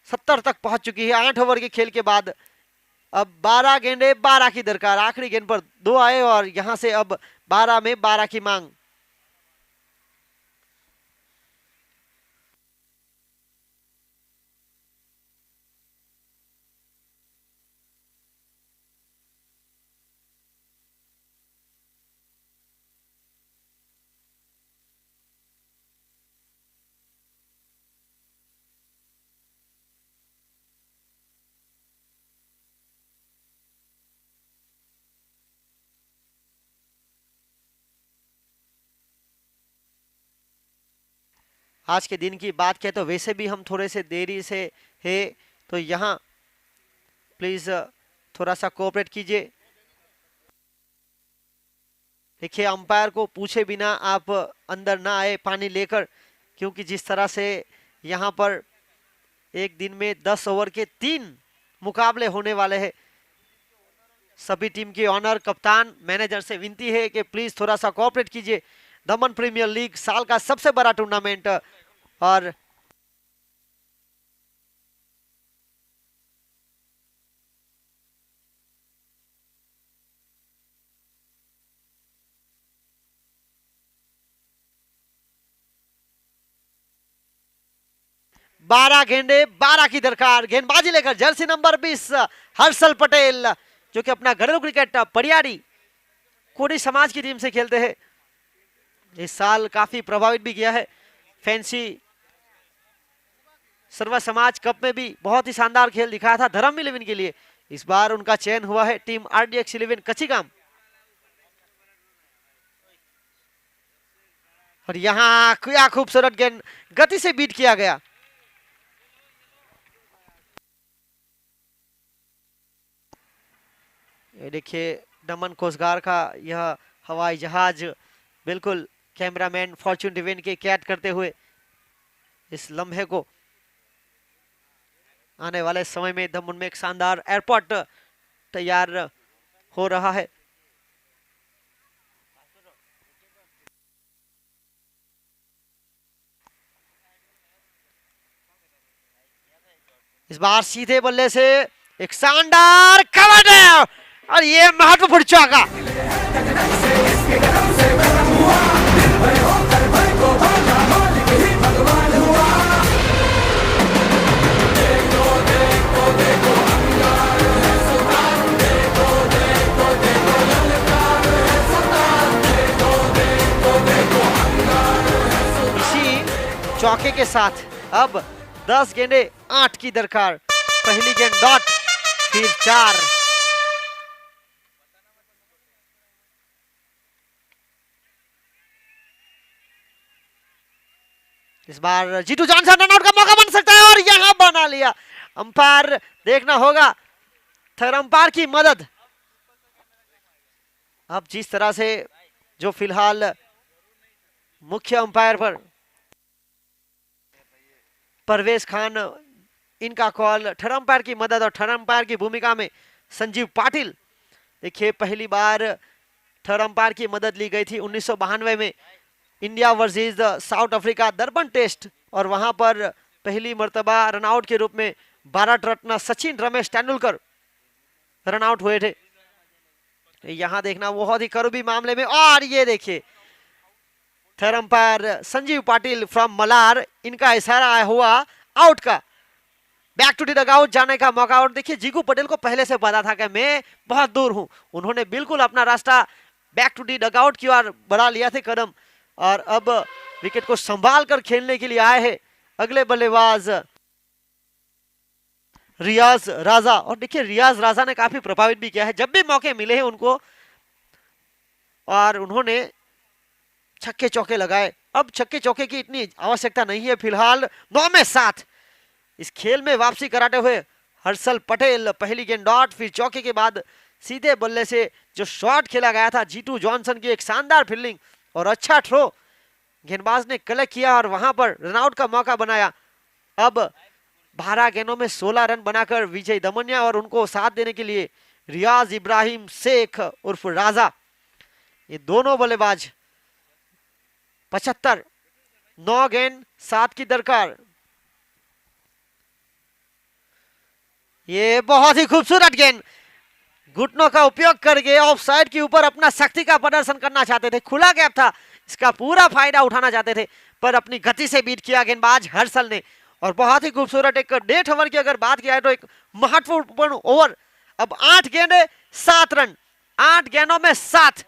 70 तक पहुंच चुकी है 8 ओवर के खेल के बाद। अब 12 गेंदे 12 की दरकार। आखिरी गेंद पर 2 आए और यहां से अब 12 में 12 की मांग। आज के दिन की बात करें तो वैसे भी हम थोड़े से देरी से है, तो यहाँ प्लीज थोड़ा सा कोऑपरेट कीजिए। देखिए अंपायर को पूछे बिना आप अंदर ना आए पानी लेकर, क्योंकि जिस तरह से यहाँ पर एक दिन में 10 ओवर के 3 मुकाबले होने वाले हैं। सभी टीम के ऑनर कप्तान मैनेजर से विनती है कि प्लीज थोड़ा सा कोऑपरेट कीजिए। दमन प्रीमियर लीग साल का सबसे बड़ा टूर्नामेंट और बारह गेंदे 12 की दरकार। गेंदबाजी लेकर जर्सी नंबर 20 हर्षल पटेल, जो कि अपना घरेलू क्रिकेट परियाड़ी कोडी समाज की टीम से खेलते हैं। इस साल काफी प्रभावित भी किया है। फैंसी सर्व समाज कप में भी बहुत ही शानदार खेल दिखाया था धर्म 11 के लिए। इस बार उनका चयन हुआ है टीम RDX 11 कचिगाम। और यहाँ क्या खूबसूरत गेंद गति से बीट किया गया। ये देखिए दमन कोस्टगार्ड का यह हवाई जहाज बिल्कुल कैमरामैन फॉर्च्यून डिवेन के कैद करते हुए इस लम्हे को। आने वाले समय में दमन में एक शानदार एयरपोर्ट तैयार हो रहा है। इस बार सीधे बल्ले से एक शानदार कवर है और ये महत्वपूर्ण चौका। इसी चौके के साथ अब 10 गेंदे 8 की दरकार। पहली गेंद डॉट, फिर 4। इस बार जीतू जॉनसन रन आउट का मौका बन सकता है और यहां बना लिया। अंपायर देखना होगा, थर्ड अंपायर की मदद अब जिस तरह से जो फिलहाल मुख्य अंपायर पर परवेज खान इनका कॉल, थर्ड अंपायर की मदद और थर्ड अंपायर की भूमिका में संजीव पाटिल। देखिए पहली बार थर्ड अंपायर की मदद ली गई थी 1992 में India versus south Africa दरबन test, और वहां पर पहली मर्तबा रनआउट के रूप में भारत रत्न सचिन रमेश तेंदुलकर रनआउट हुए थे। यहां देखना बहुत ही करीबी मामले में, और ये देखिए third umpire Sanjeev Patil from Malar, इनका इशारा हुआ आउट का, बैक टू द डगआउट जाने का मौका। और देखिए जीकू पटेल को पहले से पता था कि मैं बहुत दूर हूं, उन्होंने बिल्कुल अपना रास्ता बैक टू द डगआउट की ओर बढ़ा लिया थे कदम, और अब विकेट को संभाल कर खेलने के लिए आए हैं अगले बल्लेबाज रियाज राजा। और देखिए रियाज राजा ने काफी प्रभावित भी किया है जब भी मौके मिले हैं उनको, और उन्होंने छक्के चौके लगाए। अब छक्के चौके की इतनी आवश्यकता नहीं है, फिलहाल 9 में 7 इस खेल में वापसी कराते हुए हर्षल पटेल पहली गेंद डॉट, फिर चौके के बाद सीधे बल्ले से जो शॉट खेला गया था जीतू जॉनसन की एक शानदार फील्डिंग और अच्छा थ्रो गेंदबाज ने कलेक्ट किया और वहां पर रनआउट का मौका बनाया। अब 12 गेंदों में 16 रन बनाकर विजय दमनिया और उनको साथ देने के लिए रियाज इब्राहिम शेख उर्फ राजा, ये दोनों बल्लेबाज 75, 9 गेंद 7 की दरकार। ये बहुत ही खूबसूरत गेंद, घुटनों का उपयोग करके ऑफ साइड के ऊपर अपना शक्ति का प्रदर्शन करना चाहते थे, खुला गैप था, इसका पूरा फायदा उठाना चाहते थे, पर अपनी गति से बीट किया गेंदबाज हर्षल ने। और बहुत ही खूबसूरत एक डेथ ओवर की अगर बात किया तो एक महत्वपूर्ण ओवर। अब 8 गेंदे 7 रन, 8 गेंदों में 7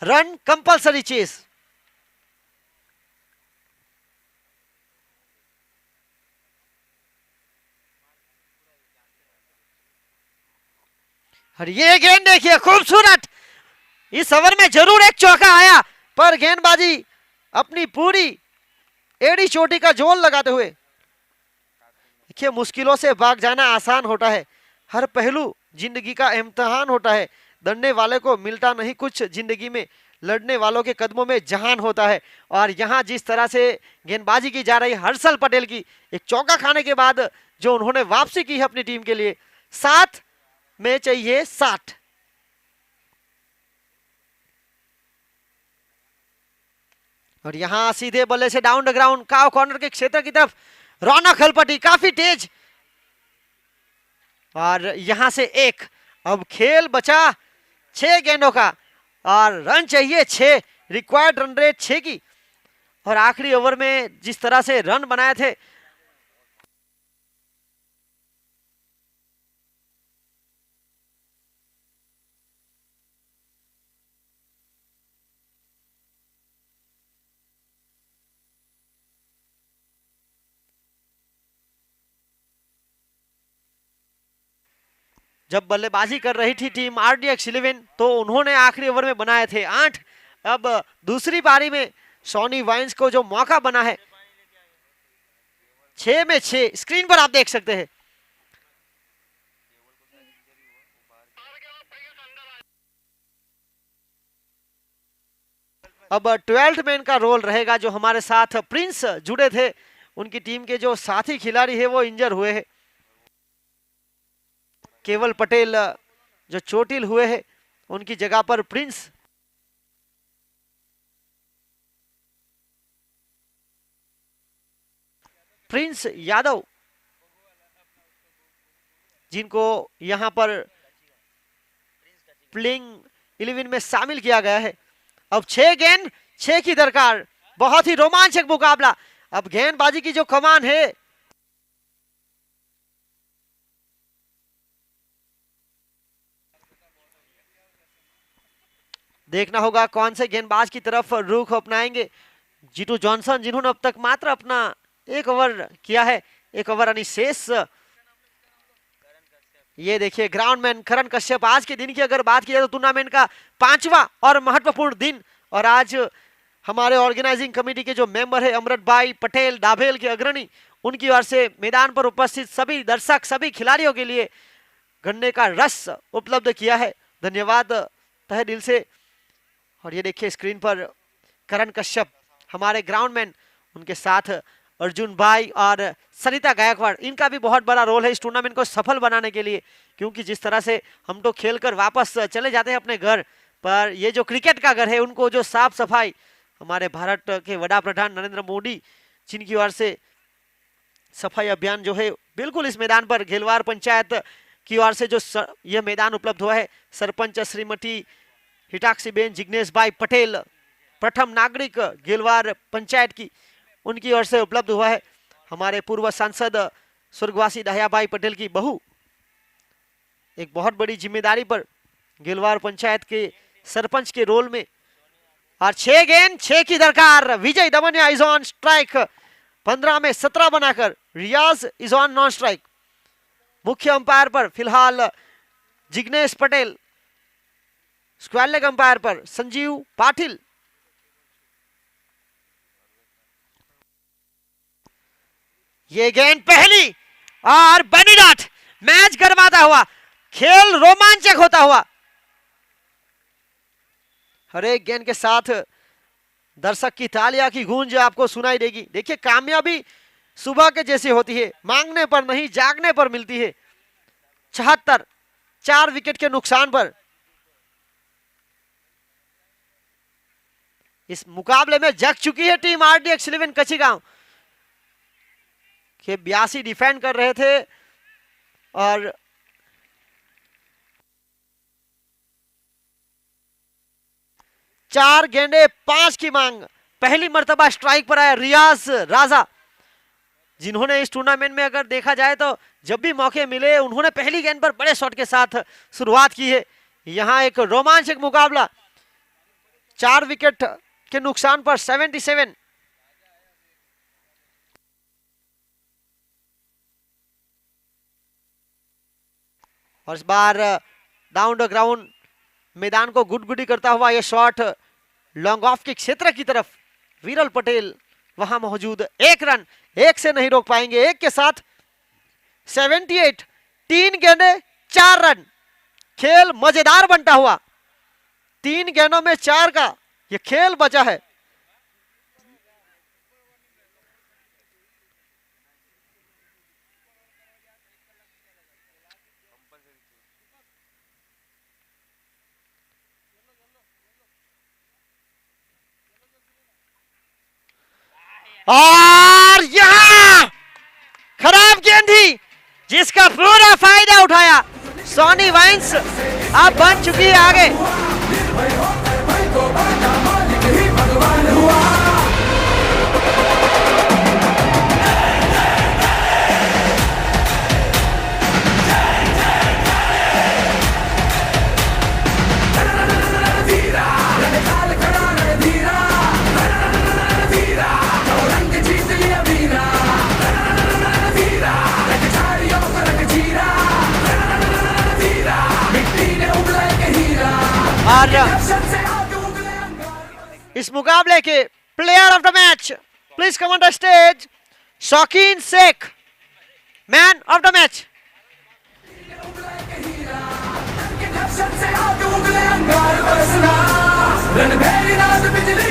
रन, कंपल्सरी चेस। और ये गेंद देखिए खूबसूरत, इस ओवर में जरूर एक चौका आया, पर गेंदबाजी अपनी पूरी एड़ी चोटी का जोर लगाते हुए, देखिए मुश्किलों से भाग जाना आसान होता है, हर पहलू जिंदगी का इम्तिहान होता है, दौड़ने वाले को मिलता नहीं कुछ जिंदगी में, लड़ने वालों के कदमों में जहान होता है। और यहां जिस तरह से गेंदबाजी की जा रही हर्षल पटेल की, एक चौका खाने के बाद जो उन्होंने वापसी की है अपनी टीम के लिए, 7 में चाहिए 60। और यहां सीधे बल्ले से डाउन द ग्राउंड काव कॉर्नर के क्षेत्र की तरफ रौनक हलपटी काफी तेज, और यहां से एक, अब खेल बचा 6 गेंदों का और रन चाहिए 6, रिक्वायर्ड रन रेट 6 की। और आखिरी ओवर में जिस तरह से रन बनाए थे, जब बल्लेबाजी कर रही थी टीम RDX 11 तो उन्होंने आखिरी ओवर में बनाए थे 8। अब दूसरी पारी में सोनी वाइन्स को जो मौका बना है 6 में 6, स्क्रीन पर आप देख सकते हैं। अब 12th मैन का रोल रहेगा, जो हमारे साथ प्रिंस जुड़े थे, उनकी टीम के जो साथी खिलाड़ी है वो इंजर हुए हैं, केवल पटेल जो चोटिल हुए हैं, उनकी जगह पर प्रिंस यादव, जिनको यहां पर प्लेइंग 11 में शामिल किया गया है। अब 6 गेंद 6 की दरकार, बहुत ही रोमांचक मुकाबला। अब गेंदबाजी की जो कमान है, देखना होगा कौन से गेंदबाज की तरफ रुख अपनाएंगे। जीतू जॉनसन, जिन्होंने अब तक मात्र अपना 1 ओवर किया है, 1 ओवर यानी शेष। ये देखिए ग्राउंडमैन करण कश्यप, आज के दिन की अगर बात की जाए तो टूर्नामेंट का 5वां और महत्वपूर्ण दिन, और आज हमारे ऑर्गेनाइजिंग कमेटी के जो मेंबर है अमृत भाई पटेल डाभेल के अग्रणी, उनकी ओर से मैदान पर उपस्थित सभी दर्शक, सभी खिलाड़ियों के लिए गन्ने का रस उपलब्ध किया है। धन्यवाद तहे दिल से। और ये देखिए स्क्रीन पर करण कश्यप हमारे ग्राउंडमैन, उनके साथ अर्जुन भाई और सरिता गायकवाड़, इनका भी बहुत बड़ा रोल है इस टूर्नामेंट को सफल बनाने के लिए। क्योंकि जिस तरह से हम तो खेलकर वापस चले जाते हैं अपने घर, पर ये जो क्रिकेट का घर है उनको जो साफ सफाई हमारे भारत के वड़ा प्रधान नरेंद्र मोदी, जिनकी ओर से सफाई अभियान जो है बिल्कुल इस मैदान पर घेलवार पंचायत की ओर से जो यह मैदान उपलब्ध हुआ है, सरपंच श्रीमती हिटाक्षीबेन जिग्नेश भाई पटेल, प्रथम नागरिक घेलवार पंचायत की, उनकी ओर से उपलब्ध हुआ है। हमारे पूर्व सांसद स्वर्गवासी दहियाभाई पटेल की बहू, एक बहुत बड़ी जिम्मेदारी पर घेलवार पंचायत के सरपंच के रोल में। और 6 गेंद 6 की दरकार। विजय दमनिया इज ऑन स्ट्राइक, 15 में 17 बनाकर रियाज इज ऑन नॉन स्ट्राइक। मुख्य अंपायर पर फिलहाल Jignesh Patel, square leg umpire पर संजीव पाटिल। ये गेंद पहली और बनी डॉट। मैच गरमाता हुआ, खेल रोमांचक होता हुआ। हर एक गेंद के साथ दर्शक की तालियां की गूंज आपको सुनाई देगी। देखिए कामयाबी सुबह के जैसी होती है, मांगने पर नहीं जागने पर मिलती है। 74, 4 विकेट के नुकसान पर इस मुकाबले में जग चुकी है टीम RDX 11 कचिगांव के 82 डिफेंड कर रहे थे और चार गेंदे 5 की मांग। पहली मर्तबा स्ट्राइक पर आया रियाज राजा, जिन्होंने इस टूर्नामेंट में अगर देखा जाए तो जब भी मौके मिले उन्होंने पहली गेंद पर बड़े शॉट के साथ शुरुआत की है। यहां एक रोमांचक मुकाबला, 4 विकेट के नुकसान पर 77। और इस बार डाउन द ग्राउंड मैदान को गुडगुडी करता हुआ यह शॉट लॉन्ग ऑफ के क्षेत्र की तरफ। विरल पटेल वहां मौजूद, 1 रन, 1 से नहीं रोक पाएंगे। 1 के साथ 78, 3 गेंदे 4 रन। खेल मजेदार बनता हुआ, 3 गेंदों में 4 का यह खेल बचा है। और यहां खराब गेंद थी जिसका पूरा फायदा उठाया सोनी वाइन्स। अब बन चुकी है आगे। और इस मुकाबले के player of the match, please come on the stage, Shaukeen Sheikh, man of the match. रणभेरी रात बिजली